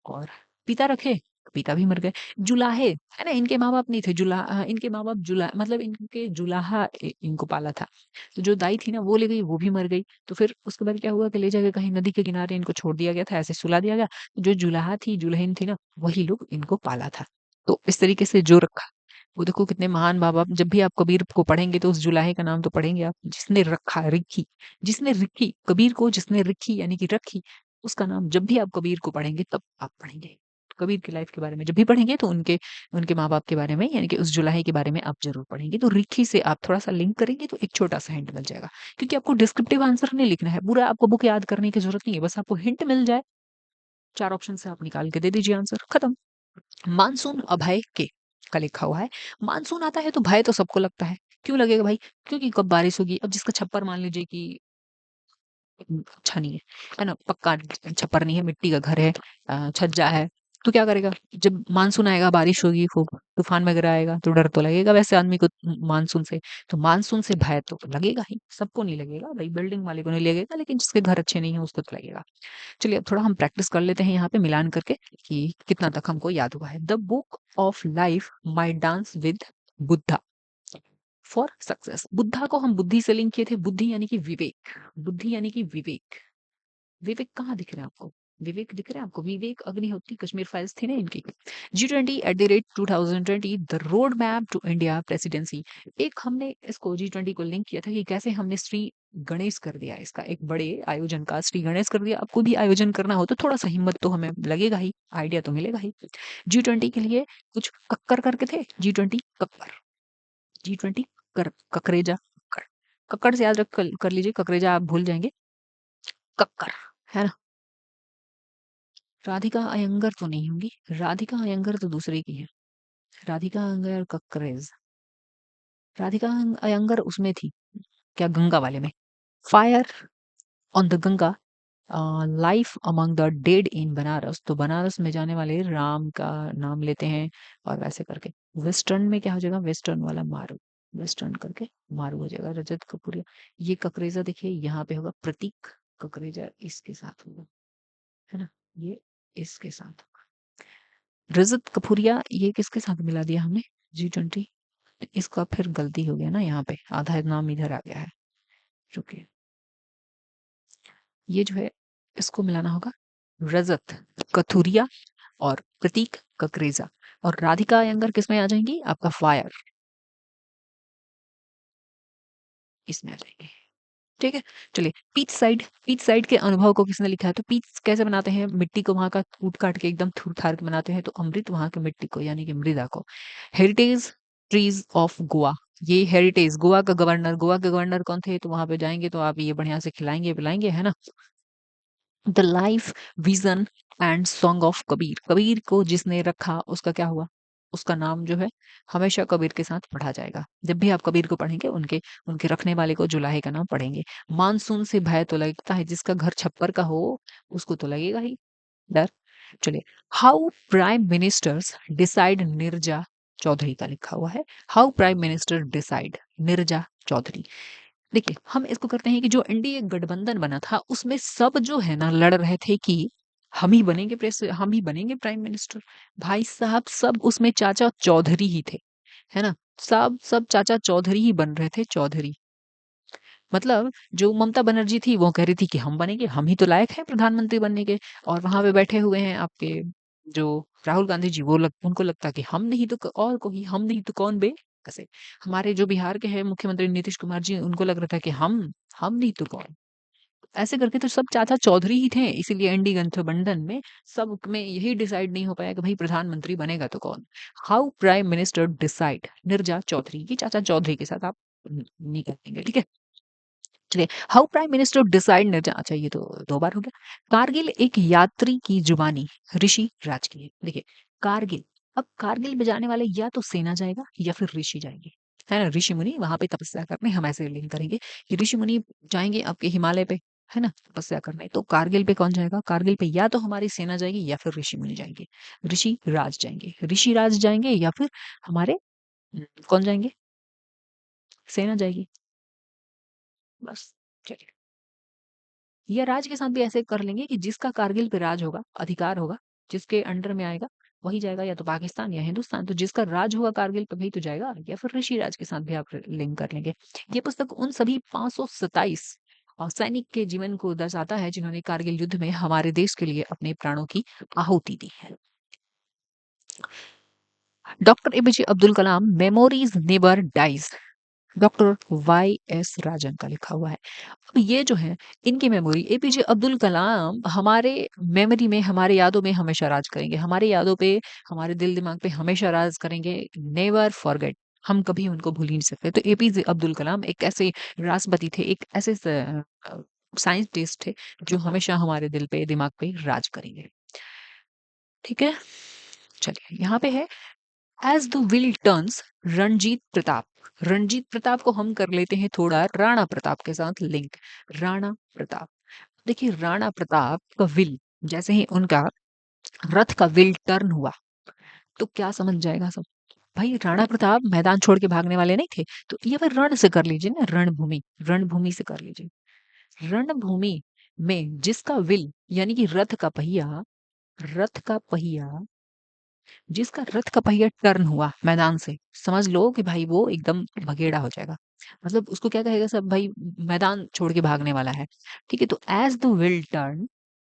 और पिता रखे, पिता भी मर गए। जुलाहे, है ना? इनके माँ-बाप नहीं थे, इनके माँ-बाप मतलब इनके जुलाहा इनको पाला था। तो जो दाई थी ना वो ले गई, वो भी मर गई। तो फिर उसके बाद क्या हुआ कि ले जाके कहीं नदी के किनारे इनको छोड़ दिया गया था, ऐसे सुला दिया गया। जो जुलाहा थी, दुल्हन थी ना, वही लोग इनको पाला था। तो इस तरीके से जो रखा, वो देखो कितने महान माँ-बाप। जब भी आप कबीर को पढ़ेंगे तो उस जुलाहे का नाम तो पढ़ेंगे आप, जिसने रखा, रिक्की, जिसने रिक्की, कबीर को जिसने रिक्की यानी कि रखी, उसका नाम जब भी आप कबीर को पढ़ेंगे तब आप पढ़ेंगे। कबीर की लाइफ के बारे में जब भी पढ़ेंगे तो उनके उनके माँ-बाप के बारे में यानी कि उस जुलाहे के बारे में आप ज़रूर पढ़ेंगे। तो रिक्की से आप थोड़ा-सा लिंक करेंगे तो एक छोटा-सा हिंट मिल जाएगा। क्योंकि आपको डिस्क्रिप्टिव आंसर नहीं लिखना है, पूरा आपको बुक याद करने की ज़रूरत नहीं है, बस आपको हिंट मिल जाए, 4 ऑप्शन से आप निकाल के दे दीजिए आंसर, खत्म। मानसून अभय के का लिखा हुआ है। मानसून आता है तो भय तो सबको लगता है। क्यों लगेगा भाई? क्योंकि कब बारिश होगी? अब जिसका छप्पर मान लीजिए कि अच्छा नहीं है ना? पक्का छप्पर नहीं है, मिट्टी का घर है, छज्जा है, तो क्या करेगा? जब मानसून आएगा, बारिश होगी खूब, तूफान वगैरह आएगा, तो डर तो लगेगा वैसे आदमी को मानसून से। तो मानसून से भय तो लगेगा ही, सबको नहीं लगेगा भाई, बिल्डिंग वाले को नहीं लगेगा, लेकिन जिसके घर अच्छे नहीं है उसको तो लगेगा। चलिए अब थोड़ा हम प्रैक्टिस कर लेते हैं यहाँ पे मिलान करके कि कितना तक हमको याद हुआ है। The book of life my dance with Buddha for success. Buddha को हम बुद्धि से लिंक किए थे, बुद्धि यानी कि विवेक, बुद्धि यानी कि विवेक। विवेक कहाँ दिख रहे हैं आपको? विवेक दिख रहे हैं आपको? विवेक अग्निहोत्री, कश्मीर फाइल्स थी ना इनकी। G20 at the rate 2020 the road map to India presidency. एक हमने इसको G20 को लिंक किया था कि कैसे हमने श्री गणेश कर दिया, इसका एक बड़े आयोजन का श्री गणेश कर दिया। अब कोई भी आयोजन करना हो तो थोड़ा सा हिम्मत तो हमें लगेगा ही, आइडिया तो मिलेगा ही। G20 के लिए कुछ कक्कर करके थे, G20 कक्कर, G20 ककरेजा, कक्कर, कक्कर से याद रख कर लीजिए, ककरेजा आप भूल जाएंगे, कक्कर, है ना? राधिका अयंगर तो नहीं होंगी, राधिका अयंगर तो दूसरे की है। राधिका अयंगर कक्करेज, राधिका अयंगर उसमें थी क्या, गंगा वाले में। Fire on the Ganga, life among the dead in Banaras. तो बनारस में जाने वाले राम का नाम लेते हैं और वैसे करके। वेस्टर्न में क्या हो जाएगा? वेस्टर्न वाला मारू, वेस्टर्न करके मारू हो जाएगा। रजत कपूरिया, ये ककरेजा देखिए यहाँ पे होगा प्रतीक, ककरेजा इसके साथ होगा, है ना? ये इसके साथ। रजत कपूरिया ये किसके साथ मिला दिया हमने? G20। इसका फिर गलती हो गया ना, यहाँ पे आधा नाम इधर आ गया है। रुकिए, ये जो है इसको मिलाना होगा, रजत कथुरिया और प्रतीक ककरेजा। और राधिका अयंगर किसमें आ जाएंगी? आपका फायर इसमें आ जाएंगे। ठीक है, चलिए पीच साइड, पीच साइड के अनुभव को किसने लिखा है? तो पीच कैसे बनाते हैं? मिट्टी को वहां का कूट काट के एकदम थूर थार के बनाते हैं, तो अमृत वहां के मिट्टी को यानी कि मृदा को। हेरिटेज ट्रीज ऑफ गोवा, ये हेरिटेज गोवा का गवर्नर, गोवा के गवर्नर कौन थे? तो वहां पे जाएंगे तो आप ये बढ़िया से खिलाएंगे पिलाएंगे, है ना? The life vision and song of Kabir, Kabir को जिसने रखा उसका क्या हुआ? उसका नाम जो है हमेशा कबीर के साथ पढ़ा जाएगा। जब भी आप कबीर को पढ़ेंगे उनके उनके रखने वाले को जुलाहे का नाम पढ़ेंगे। मानसून से भय तो लगता है, जिसका घर छप्पर का हो उसको तो लगेगा ही डर। चलिए, how prime ministers decide Neerja Chaudhary का लिखा हुआ है। How prime minister decide Neerja Chaudhary. देखिए, हम इसको करते हैं कि जो एनडीए गठबंधन बना था, उसमें सब जो है ना लड़ रहे थे कि हम ही बनेंगे प्राइम मिनिस्टर। भाई साहब सब उसमें चाचा चौधरी ही थे, है ना? सब चाचा चौधरी ही बन रहे थे, चौधरी। मतलब जो ममता बनर्जी थी वो कह रही थी कि हम बनेंगे, हम ही तो लायक हैं प्रधानमंत्री बनने के। और वहां पे बैठे हुए हैं आपके जो राहुल गांधी जी, उनको लगता कि हम नहीं तो और कोई, हम नहीं तो कौन बे। ऐसे हमारे जो बिहार के हैं मुख्यमंत्री नीतीश कुमार जी, उनको लग रहा था कि हम नहीं तो कौन। ऐसे करके तो सब चाचा चौधरी ही थे, इसीलिए एनडी गठबंधन में सब में यही डिसाइड नहीं हो पाया कि भाई प्रधानमंत्री बनेगा तो कौन। How prime minister decide, Neerja Chaudhary की चाचा चौधरी के साथ आप नहीं करेंगे, ठीक है? चलिए, हाउ प्राइम मिनिस्टर डिसाइड न जा, अच्छा ये तो दो बार हो गया। कारगिल एक यात्री की जुबानी, ऋषि राज की है। देखिए, कारगिल, अब कारगिल में जाने वाले या तो सेना जाएगा या फिर ऋषि जाएंगे, है ना? ऋषि मुनि वहां पे तपस्या करने, हम ऐसे लिंक करेंगे कि ऋषि मुनि जाएंगे आपके हिमालय पे, है ना, तपस्या करने। तो कारगिल पे कौन जाएगा? कारगिल पे या तो हमारी सेना जाएगी या फिर ऋषि मुनि जाएंगे। ऋषि राज जाएंगे या फिर हमारे कौन जाएंगे? सेना जाएगी। बस, चलिए। या राज के साथ भी ऐसे कर लेंगे कि जिसका कारगिल पे राज होगा, अधिकार होगा, जिसके अंडर में आएगा वही जाएगा, या तो पाकिस्तान या हिंदुस्तान। तो जिसका राज होगा कारगिल पे वही तो जाएगा, या फिर ऋषि राज के साथ भी आप लिंक कर लेंगे। ये पुस्तक उन सभी 527 सैनिक के जीवन को दर्शाता है जिन्होंने कारगिल युद्ध में हमारे देश के लिए अपने प्राणों की आहुति दी है। Doctor APJ Abdul Kalam, memories never dies, doctor Y S Rajan का लिखा हुआ है। अब ये जो है, इनकी मेमोरी, एपीजे अब्दुल कलाम हमारे मेमोरी में, हमारे यादों में हमेशा राज करेंगे, हमारे यादों पे, हमारे दिल दिमाग पे हमेशा राज करेंगे। नेवर फॉरगेट, हम कभी उनको भूल ही नहीं सकते। तो एपीजे अब्दुल कलाम एक ऐसे राष्ट्रपति थे, एक ऐसे साइंटिस्ट थे जो हमेशा हमारे दिल पे, दिमाग पे राज करेंगे। ठीक है, चलिए यहाँ पे है, as the will turns, Ranjit Pratap. Ranjit Pratap को हम कर लेते हैं थोड़ा राणा प्रताप के साथ लिंक। राणा प्रताप, देखिए राणा प्रताप का विल, जैसे ही उनका रथ का विल टर्न हुआ तो क्या समझ जाएगा सब? भाई राणा प्रताप मैदान छोड़ के भागने वाले नहीं थे। तो ये फिर रण से कर लीजिए ना, रणभूमि, रणभूमि से कर लीजिए। रणभूमि में जिसका विल, यानी कि रथ का पहिया, जिसका रथ का पहिया टर्न हुआ मैदान से, समझ लो कि भाई वो एकदम भगेड़ा हो जाएगा। मतलब उसको क्या कहेगा सब, भाई मैदान छोड़ के भागने वाला है। ठीक है, तो एज द विल टर्न,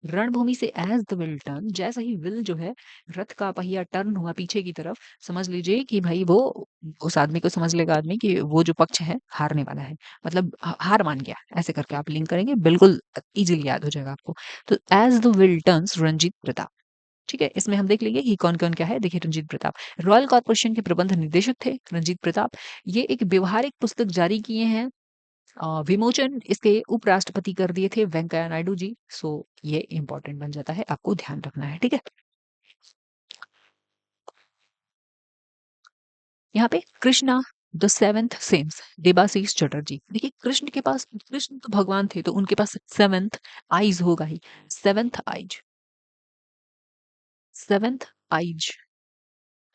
रणभूमि से एज द विल टर्न, जैसा ही विल जो है, रथ का पहिया टर्न हुआ पीछे की तरफ, समझ लीजिए कि भाई वो, उस आदमी को समझ लेगा आदमी कि वो जो पक्ष है हारने वाला है, मतलब हार मान गया। ऐसे करके आप लिंक करेंगे, बिल्कुल इजीली याद हो जाएगा आपको। तो as the will turns, Ranjit Pratap. ठीक है, इसमें हम देख लेंगे कि कौन-कौन क्या है। देखिए, रंजीत प्रताप रॉयल कॉर्पोरेशन के प्रबंध निदेशक थे, रंजीत प्रताप। ये एक व्यवहारिक पुस्तक जारी किए हैं। विमोचन इसके उपराष्ट्रपति कर दिए थे वेंकैया नायडू जी। सो ये इंपॉर्टेंट बन जाता है, आपको ध्यान रखना है, ठीक है? यहाँ पे Krishna the seventh sense, Debashish Chatterjee. देखिए, कृष्ण के पास, कृष्ण तो भगवान थे तो उनके पास सेवेंथ आईज होगा ही। सेवेंथ आईज, सेवेंथ आईज,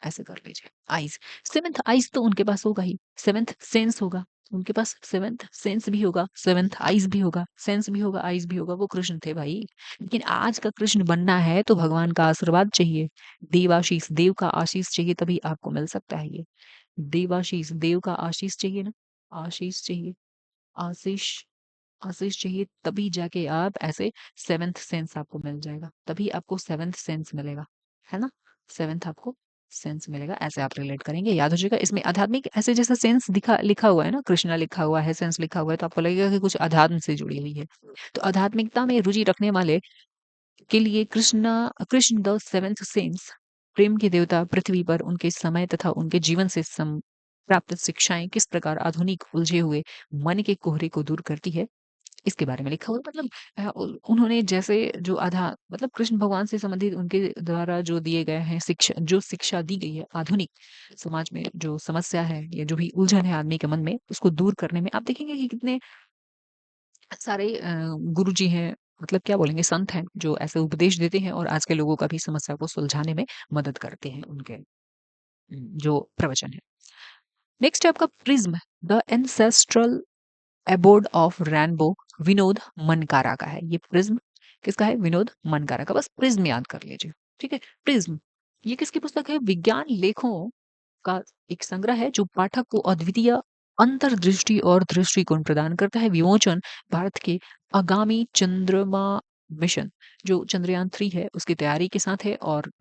ऐसे कर लीजिए, आईज। सेवेंथ आईज तो उनके पास होगा ही। सेवेंथ सेंस होगा उनके पास, सेवेंथ सेंस भी होगा, सेवेंथ आईज भी होगा, सेंस भी होगा, आईज भी होगा। वो कृष्ण थे भाई। लेकिन आज का कृष्ण बनना है तो भगवान का आशीर्वाद चाहिए, देवाशीष, देव का आशीष चाहिए, तभी आपको मिल सकता है ये। देवाशीष, देव का आशीष चाहिए ना, आशीष चाहिए, आशीष, आशीष चाहिए, तभी जाके आप ऐसे सेवेंथ सेंस आपको मिल जाएगा, तभी आपको सेवेंथ सेंस मिलेगा, है ना? सेवेंथ आपको सेंस मिलेगा, ऐसे आप रिलेट करेंगे, याद हो जाएगा। इसमें आध्यात्मिक ऐसे जैसा सेंस दिखा लिखा हुआ है ना, कृष्णा लिखा हुआ है, सेंस लिखा हुआ है, तो आपको लगेगा कि कुछ अध्यात्म से जुड़ी हुई है। तो आध्यात्मिकता में रुचि रखने वाले के लिए कृष्ण द सेवेंथ सेंस, प्रेम के देवता, पृथ्वी पर उनके समय तथा उनके जीवन से प्राप्त शिक्षाएं किस प्रकार आधुनिक उलझे हुए मन के कोहरे को दूर करती है, इसके बारे में लिखा हुआ है। मतलब उन्होंने जैसे जो आधा, मतलब कृष्ण भगवान से संबंधित उनके द्वारा जो दिए गए हैं शिक्षा, जो शिक्षा दी गई है, आधुनिक समाज में जो समस्या है या जो भी उलझन है आदमी के मन में, उसको दूर करने में आप देखेंगे कि कितने सारे गुरु जी हैं, मतलब क्या बोलेंगे, संत हैं जो ऐसे उपदेश देते हैं और आज के लोगों का भी समस्या को सुलझाने में मदद करते हैं उनके जो प्रवचन है। नेक्स्ट है आपका prism, the ancestral abode of rainbow Vinod Mankara का है। ये प्रिज्म किसका है? विनोद मनकारा का। बस प्रिज्म याद कर लीजिए, ठीक है। प्रिज्म ये किसकी पुस्तक है? विज्ञान लेखों का एक संग्रह है जो पाठक को अद्वितीय अंतर्दृष्टि और दृष्टिकोण प्रदान करता है। विमोचन भारत के आगामी चंद्रमा मिशन जो चंद्रयान 3 है उसकी तैयारी के साथ है, और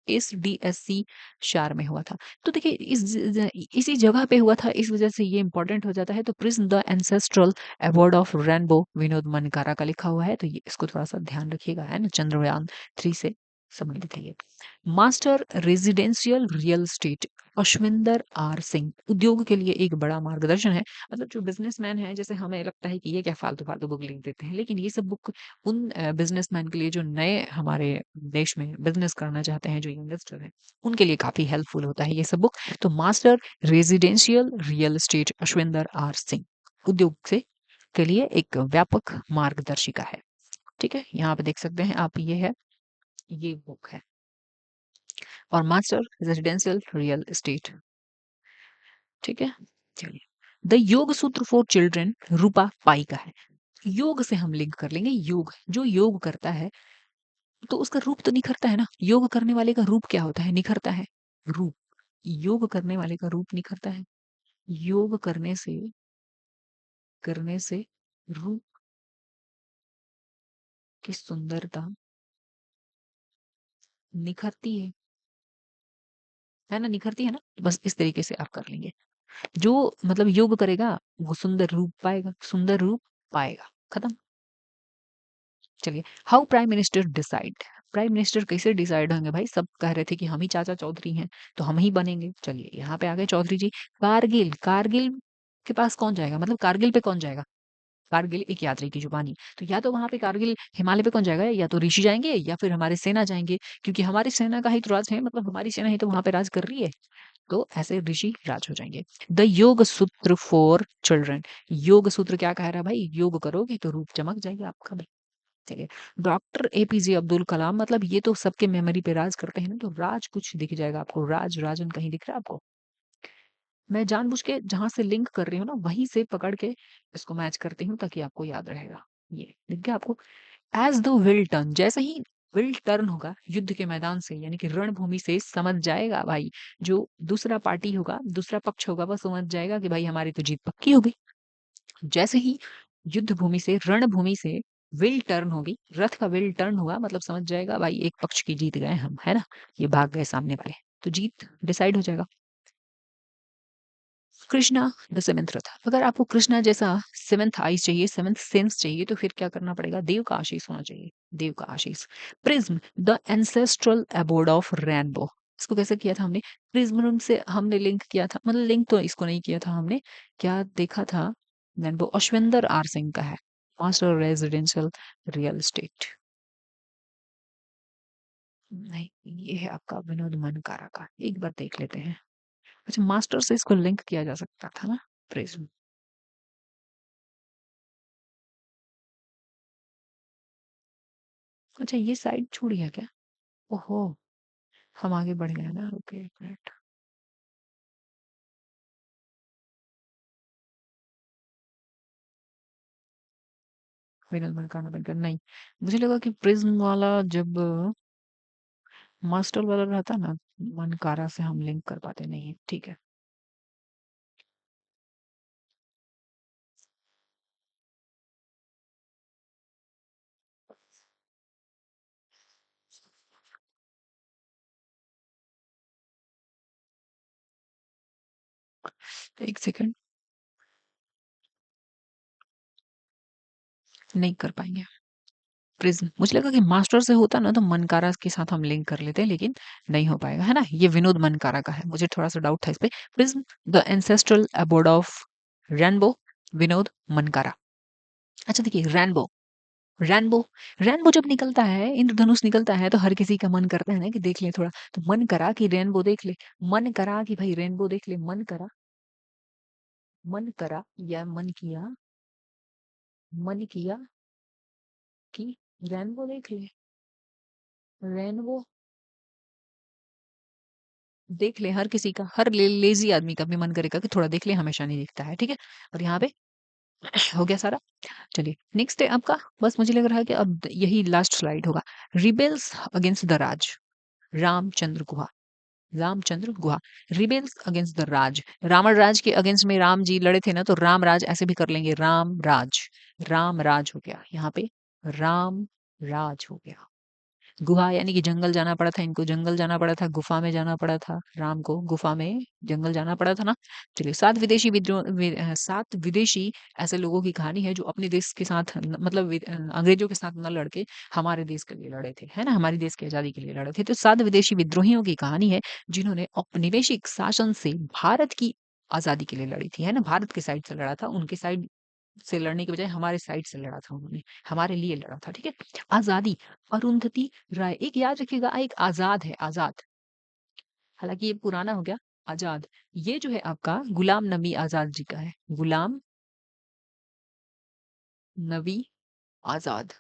एसडीएससी शार में हुआ था। तो देखिए इसी जगह पे हुआ था, इस वजह से ये इंपॉर्टेंट हो जाता है। तो prism the ancestral award of rainbow Vinod Mankara का लिखा हुआ है, तो ये इसको थोड़ा सा ध्यान रखिएगा, है ना, चंद्रयान 3 से संबंधित है ये। Master residential real estate Ashwinder R Singh उद्योग के लिए एक बड़ा मार्गदर्शन है। मतलब जो बिजनेसमैन है, जैसे हमें लगता है कि ये क्या फालतू फालतू बुक लिख देते हैं, लेकिन ये सब बुक उन बिजनेसमैन के लिए जो नए हमारे देश में बिजनेस करना चाहते हैं, जो यंगस्टर हैं, उनके लिए काफी हेल्पफुल होता है ये सब बुक। तो master residential real estate Ashwinder R Singh उद्योग से के लिए एक व्यापक मार्गदर्शिका है। ठीक है, यहाँ पे देख सकते हैं आप, ये है, ये बुक है। और मास्टर रेजिडेंशियल रियल एस्टेट, ठीक है। चलिए, द योग सूत्र फॉर चिल्ड्रन रूपा पाई का है। योग से हम लिंक कर लेंगे। योग, जो योग करता है तो उसका रूप तो निखरता है ना। योग करने वाले का रूप क्या होता है? निखरता है। रूप, योग करने वाले का रूप निखरता है। योग करने से रूप की सुंदरता निखरती है ना, निखरती है ना। तो बस इस तरीके से आप कर लेंगे। जो मतलब योग करेगा वो सुंदर रूप पाएगा, सुंदर रूप पाएगा, खत्म। चलिए, how prime minister decide, prime minister कैसे डिसाइड होंगे भाई? सब कह रहे थे कि हम ही चाचा चौधरी हैं तो हम ही बनेंगे। चलिए, यहाँ पे आ गए चौधरी जी। कारगिल, कारगिल के पास कौन जाएगा? मतलब कारगिल पे कौन जाएगा? कारगिल एक यात्री की जुबानी। तो या तो वहां पे कारगिल हिमालय पे कौन जाएगा? या तो ऋषि जाएंगे या फिर हमारे सेना जाएंगे, क्योंकि हमारी सेना का ही तो राज है, मतलब हमारी सेना ही तो वहां पे राज कर रही है। तो ऐसे ऋषि राज हो जाएंगे। द योग सूत्र फॉर चिल्ड्रन, योग सूत्र क्या कह रहा है भाई? योग करोगे तो रूप चमक जाएगा आपका भाई। ठीक है। डॉक्टर एपीजे अब्दुल कलाम, मतलब ये तो सबके मेमोरी पे राज करते हैं ना, तो राज कुछ दिख जाएगा आपको। राज राजन कहीं दिख रहा है आपको? मैं जानबूझ के जहां से लिंक कर रही हूँ ना वहीं से पकड़ के इसको मैच करती हूँ ताकि आपको याद रहेगा। ये दिख गया आपको? एज द विल टर्न, जैसे ही विल टर्न होगा युद्ध के मैदान से, यानी कि रणभूमि से, समझ जाएगा भाई, जो दूसरा पार्टी होगा, दूसरा पक्ष होगा, वह समझ जाएगा कि भाई हमारी तो जीत पक्की हो गई। जैसे ही युद्ध भूमि से, रणभूमि से विल टर्न होगी, रथ का विल टर्न हुआ, मतलब समझ जाएगा भाई एक पक्ष की जीत गए हम, है ना, ये भाग गए सामने वाले, तो जीत डिसाइड हो जाएगा। कृष्णा द सेवेंथ रथ, अगर आपको कृष्णा जैसा सेवेंथ आईज चाहिए, सेवेंथ सेंस चाहिए, तो फिर क्या करना पड़ेगा? देव का आशीष होना चाहिए, देव का आशीष। Prism the ancestral abode of rainbow, इसको कैसे किया था हमने? प्रिज्म से हमने लिंक किया था, मतलब लिंक तो इसको नहीं किया था हमने, क्या देखा था? रेनबो अश्विंदर आर सिंह का है। मास्टर रेजिडेंशियल रियल एस्टेट, नहीं, ये है आपका विनोद मनकारा का। एक बार देख लेते हैं। अच्छा, मास्टर से इसको लिंक किया जा सकता था ना, प्रिज्म। अच्छा, ये साइड छूट गया क्या? ओहो, हम आगे बढ़ गए ना, ओके, एक मिनट। विनोद मनकाना बनकर नहीं, मुझे लगा कि प्रिज्म वाला जब मास्टर वाला रहता ना, मनकारा से हम लिंक कर पाते नहीं है, ठीक है। एक सेकंड, नहीं कर पाएंगे। प्रिज्म, मुझे लगा कि मास्टर से होता ना तो मनकारा के साथ हम लिंक कर लेते, लेकिन नहीं हो पाएगा, है ना। ये विनोद मनकारा का है, मुझे थोड़ा सा डाउट था इस पे। Prism the ancestral abode of rainbow Vinod Mankara. अच्छा देखिए, रेनबो, रेनबो, रेनबो जब निकलता है, इंद्रधनुष निकलता है, तो हर किसी का मन करता है ना कि देख ले थोड़ा। तो मन करा कि रेनबो देख ले, मन करा कि भाई रेनबो देख ले, मन करा, मन करा या मन किया, मन किया कि रेनबो देख ले, रेनबो, देख ले, हर किसी का, हर लेजी आदमी का भी मन करेगा कि थोड़ा देख ले, हमेशा नहीं दिखता है, ठीक है। और यहाँ पे हो गया सारा। चलिए नेक्स्ट है आपका, बस मुझे लग रहा है कि अब यही लास्ट स्लाइड होगा। Rebels against the Raj, Ramachandra Guha. Ramachandra Guha, rebels against the Raj, Ravan राज के अगेंस्ट में राम जी लड़े थे ना, तो राम राज ऐसे भी कर लेंगे, राम राज, राम राज हो गया यहाँ पे, राम राज हो गया। गुहा यानी कि जंगल जाना पड़ा था इनको, जंगल जाना पड़ा था, गुफा में जाना पड़ा था राम को, गुफा में जंगल जाना पड़ा था ना। चलिए, 7 विदेशी विद्रोह 7 विदेशी ऐसे लोगों की कहानी है जो अपने देश के साथ मतलब अंग्रेजों के साथ न लड़के हमारे देश के लिए लड़े थे, है ना, हमारी देश की आजादी के लिए लड़े थे। तो 7 विदेशी विद्रोहियों की कहानी है जिन्होंने औपनिवेशिक शासन से भारत की आजादी के लिए लड़ी थी, है ना, भारत के साइड से लड़ा था, उनके साइड से लड़ने के बजाय हमारे साइड से लड़ा था उन्होंने, हमारे लिए लड़ा था, ठीक है। आजादी, अरुंधति राय, एक याद रखिएगा, एक आजाद है, आजाद, हालांकि ये पुराना हो गया, आजाद। ये जो है आपका गुलाम नबी आजाद जी का है, गुलाम नबी आजाद।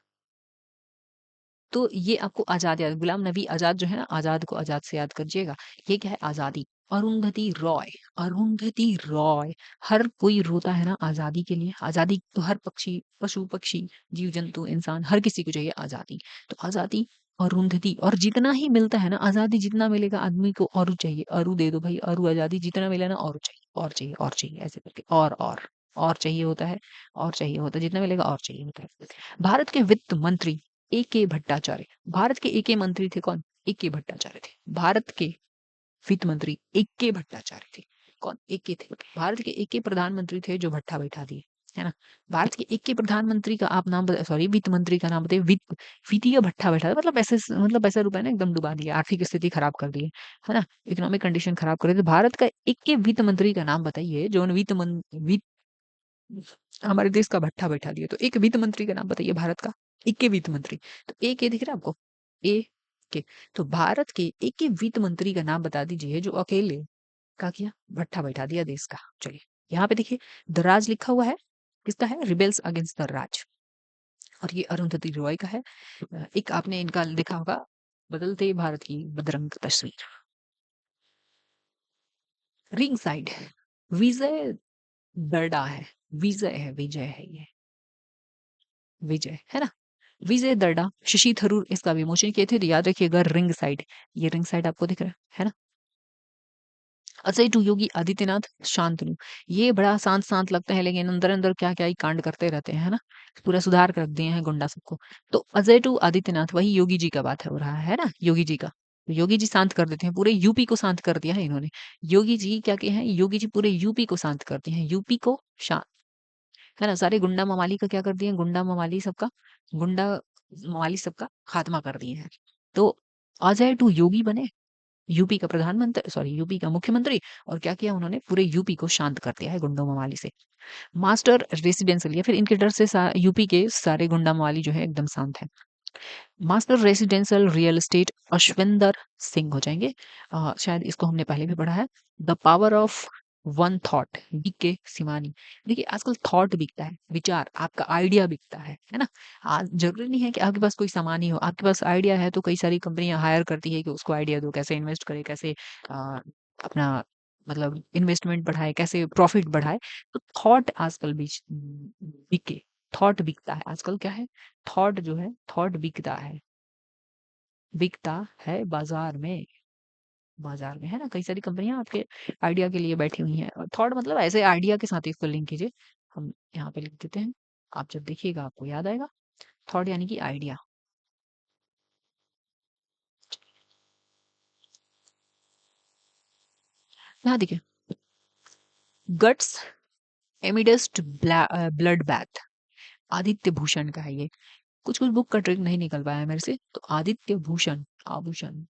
तो ये आपको आजाद याद, गुलाम नबी आजाद जो है ना, आजाद को आजाद से याद करिएगा। ये क्या है, आजादी। अरुंधति रॉय, अरुंधति रॉय, हर कोई रोता है ना आजादी के लिए, आजादी तो हर पक्षी, पशु पक्षी, जीव जंतु, इंसान, हर किसी को चाहिए आजादी। तो आजादी, अरुंधति, और जितना ही मिलता है ना आजादी, जितना मिलेगा आदमी को और चाहिए, अरु दे दो भाई, अरु आजादी, जितना मिले ना और चाहिए, और चाहिए, और चाहिए, ऐसे करके और चाहिए होता है, और चाहिए होता है, जितना मिलेगा और चाहिए होता है। भारत के वित्त मंत्री ए के भट्टाचार्य, भारत के ए के मंत्री थे कौन, ए के भट्टाचार्य थे, भारत के वित्त मंत्री ए के भट्टाचार्य थे, कौन, ए के थे। भारत के ए के प्रधानमंत्री थे जो भट्टा बैठा दिए, है ना। भारत के एक के प्रधानमंत्री का आप नाम बता, सॉरी, वित्त मंत्री का नाम बताइए, वित्तीय भट्टा बैठा था, मतलब पैसे, मतलब पैसा रुपया ना एकदम डुबा दिया, आर्थिक स्थिति खराब कर दी है ना, इकोनॉमिक कंडीशन खराब कर दी। तो भारत का एक के वित्त मंत्री का नाम बताइए जो उन वित्त हमारे देश का भट्टा बैठा दिया। तो एक वित्त मंत्री का नाम बताइए भारत का, एक के वित्त मंत्री। तो ए के दिख रहा है आपको, ए के। तो भारत के एक के वित्त मंत्री का नाम बता दीजिए जो अकेले क्या किया, भट्टा बैठा दिया देश का। चलिए यहाँ पे देखिए, द राज लिखा हुआ है, किसका है, रिबेल्स अगेंस्ट द राज, और ये अरुंधति रॉय का है। एक आपने इनका लिखा होगा, बदलते भारत की बदरंग तस्वीर। रिंग साइड, विजय दर्डा है, विजय है, विजय है ये, विजय है ना, विजय दर्डा, शशि थरूर इसका विमोचन किए थे। तो याद रखिएगा रिंग साइड, ये रिंग साइड आपको दिख रहा है ना। अजय टू योगी आदित्यनाथ शांतनु, ये बड़ा शांत शांत लगता है लेकिन अंदर अंदर क्या क्या ही कांड करते रहते हैं, है ना, पूरा सुधार कर दिए हैं गुंडा सबको। तो अजय टू आदित्यनाथ वही योगी जी का बात है, हो रहा है ना, योगी जी का। तो योगी जी शांत कर देते हैं, पूरे यूपी को शांत कर दिया है इन्होंने। योगी जी क्या किए हैं, योगी जी पूरे यूपी को शांत करते हैं, यूपी को शांत, है ना, सारे गुंडा मवाली का क्या कर दिए, गुंडा मवाली सबका, गुंडा मवाली सबका खात्मा कर दिए हैं। तो अजय टू योगी बने, यूपी का प्रधानमंत्री, सॉरी, यूपी का मुख्यमंत्री, और क्या किया उन्होंने, पूरे यूपी को शांत कर दिया है गुंडा मवाली से। मास्टर रेसिडेंशियल, या फिर इनके डर से यूपी के सारे गुंडा मवाली जो है एकदम शांत है। Master residential real estate Ashwinder Singh हो जाएंगे। शायद इसको हमने पहले भी पढ़ा है। The power of one thought, BK Shivani. देखिए आजकल थॉट बिकता है, विचार, आपका आइडिया बिकता है ना। आज जरूरी नहीं है कि आपके पास कोई सामान ही हो, आपके पास आइडिया है तो कई सारी कंपनियां हायर करती है कि उसको आइडिया दो, कैसे इन्वेस्ट करे, कैसे अपना मतलब इन्वेस्टमेंट बढ़ाए, कैसे प्रॉफिट बढ़ाए। तो थॉट आजकल बिके, थॉट बिकता है आजकल, क्या है, थॉट जो है, थॉट बिकता है, बिकता है बाजार में, बाजार में, है ना। कई सारी कंपनियां आपके आइडिया के लिए बैठी हुई हैं, और थॉट मतलब ऐसे आइडिया के साथ इसको लिंक कीजिए। हम यहाँ पे लिख देते हैं, आप जब देखिएगा आपको याद आएगा। थॉट यानी कि आइडिया। यहाँ देखिए, guts amidst bloodbath, Aditya Bhushan का है ये। कुछ कुछ बुक का ट्रिक नहीं निकल पाया है मेरे से। तो आदित्य भूषण, आभूषण,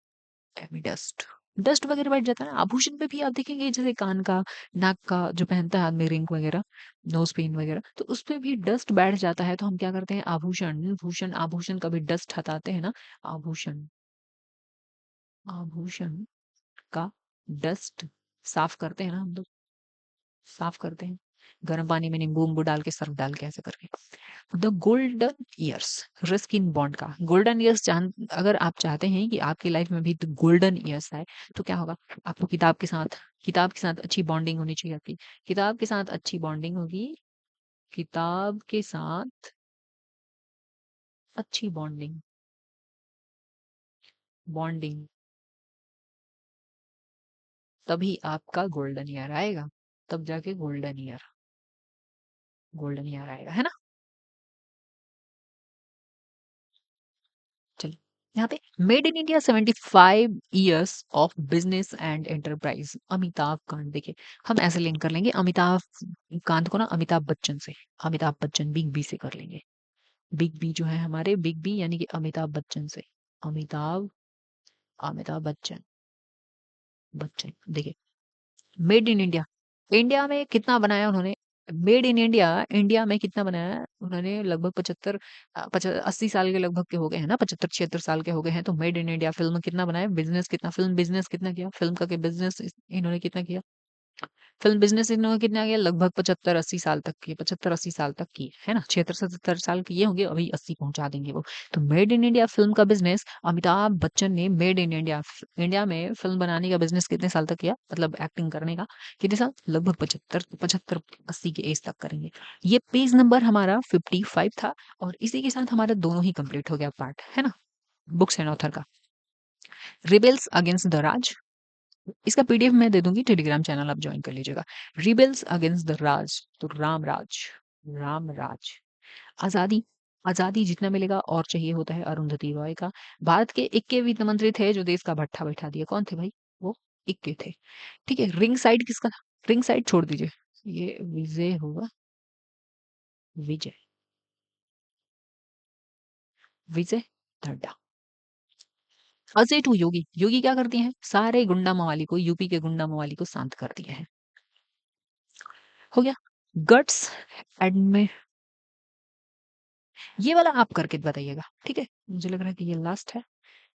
डस्ट, डस्ट वगैरह बैठ जाता है ना आभूषण पे भी। आप देखेंगे जैसे कान का, नाक का जो पहनता है आदमी, रिंग वगैरह, नोज पिन वगैरह, तो उस पे भी डस्ट बैठ जाता है। तो हम क्या करते हैं, आभूषण, भूषण, आभूषण का भी डस्ट हटाते हैं ना, आभूषण, आभूषण का डस्ट साफ करते हैं ना हम लोग, साफ करते हैं। गर्म पानी में नींबू उम्बू डाल के सर्फ डाल के ऐसे करके। The golden years, risk in bond का गोल्डन ईयर्स जान, अगर आप चाहते हैं कि आपकी लाइफ में भी गोल्डन ईयर्स आए तो क्या होगा, आपको किताब के साथ अच्छी बॉन्डिंग होनी चाहिए आपकी। किताब के साथ अच्छी बॉन्डिंग होगी, किताब के साथ अच्छी बॉन्डिंग, बॉन्डिंग, तभी आपका गोल्डन ईयर आएगा, तब जाके गोल्डन ईयर आएगा, है ना। चलिए, यहाँ पे made in India 75 years of business and enterprise, Amitabh Kant. देखिए, हम ऐसे लिंक कर लेंगे अमिताभ कांत को ना अमिताभ बच्चन से, अमिताभ बच्चन बिग बी से कर लेंगे। बिग बी जो है हमारे, बिग बी यानी कि अमिताभ बच्चन से, अमिताभ अमिताभ बच्चन, बच्चन। देखिए, मेड इन इंडिया, इंडिया में कितना बनाया उन्होंने, मेड इन इंडिया, इंडिया में कितना बनाया उन्होंने, लगभग 80 साल के लगभग के हो गए हैं ना, 75-76 साल के हो गए हैं, तो मेड इन इंडिया फिल्म कितना बनाया, बिजनेस कितना, फिल्म बिजनेस कितना किया, फिल्म का बिजनेस इन्होंने कितना किया, फिल्म बिजनेस इन्होंने कितना किया, लगभग 75-80 साल तक की, 75-80 साल तक की, है ना, 76-77 साल के ये होंगे, अभी 80 पहुंचा देंगे वो। तो मेड इन इंडिया फिल्म का बिजनेस अमिताभ बच्चन ने मेड इन इंडिया, इंडिया में फिल्म बनाने का बिजनेस कितने साल तक किया, मतलब एक्टिंग करने का कितने साल, लगभग 75-80 के एज तक करेंगे। ये पेज नंबर हमारा 55 था, और इसी के साथ हमारा दोनों ही कंप्लीट हो गया पार्ट, है ना, बुक्स एंड ऑथर का। रिबेल्स अगेंस्ट द राज, इसका पीडीएफ मैं दे दूंगी, टेलीग्राम चैनल आप ज्वाइन कर लीजिएगा। रिबेल्स अगेंस्ट द राज, तो राम राज, आजादी, आजादी जितना मिलेगा और चाहिए होता है, अरुंधति रॉय का। भारत के इक्के वित्त मंत्री थे जो देश का भट्ठा बैठा दिया, कौन थे भाई, वो इक्के थे। ठीक है, रिंग साइड किसका था, रिंग साइड छोड़ दीजिए, ये विजय होगा, विजय, विजय ढड्डा। अजय टू योगी, योगी क्या करती हैं, सारे गुंडा मवाली को, यूपी के गुंडा मवाली को शांत कर दिया है। हो गया, गट्स एडमे, ये वाला आप करके बताइएगा, ठीक है, मुझे लग रहा है कि ये लास्ट है।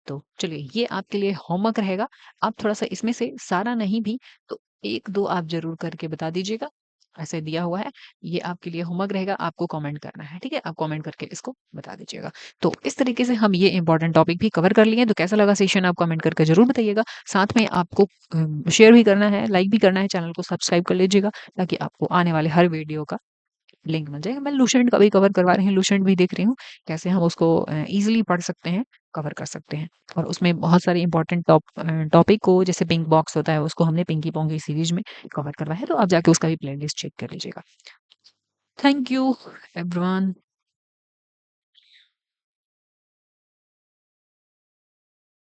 तो चलिए, ये आपके लिए होमवर्क रहेगा, आप थोड़ा सा इसमें से सारा नहीं भी तो एक दो आप जरूर करके बता दीजिएगा, ऐसे दिया हुआ है, ये आपके लिए होमवर्क रहेगा, आपको कमेंट करना है, ठीक है, आप कमेंट करके इसको बता दीजिएगा। तो इस तरीके से हम ये इंपॉर्टेंट टॉपिक भी कवर कर लिए, तो कैसा लगा सेशन आप कमेंट करके जरूर बताइएगा। साथ में आपको शेयर भी करना है, लाइक भी करना है, चैनल को सब्सक्राइब कर लीजिएगा, ताकि आपको आने वाले हर वीडियो का लिंक मिल जाएगा। मैं लुसेंट का भी कवर करवा रही हूँ, लुसेंट भी देख रही हूँ, कैसे हम उसको इजीली पढ़ सकते हैं, कवर कर सकते हैं। और उसमें बहुत सारे इंपॉर्टेंट टॉपिक को, जैसे पिंक बॉक्स होता है, उसको हमने पिंकी पोंकी सीरीज में कवर करवाया है, तो आप जाके उसका भी प्लेलिस्ट चेक कर लीजिएगा। Thank you everyone.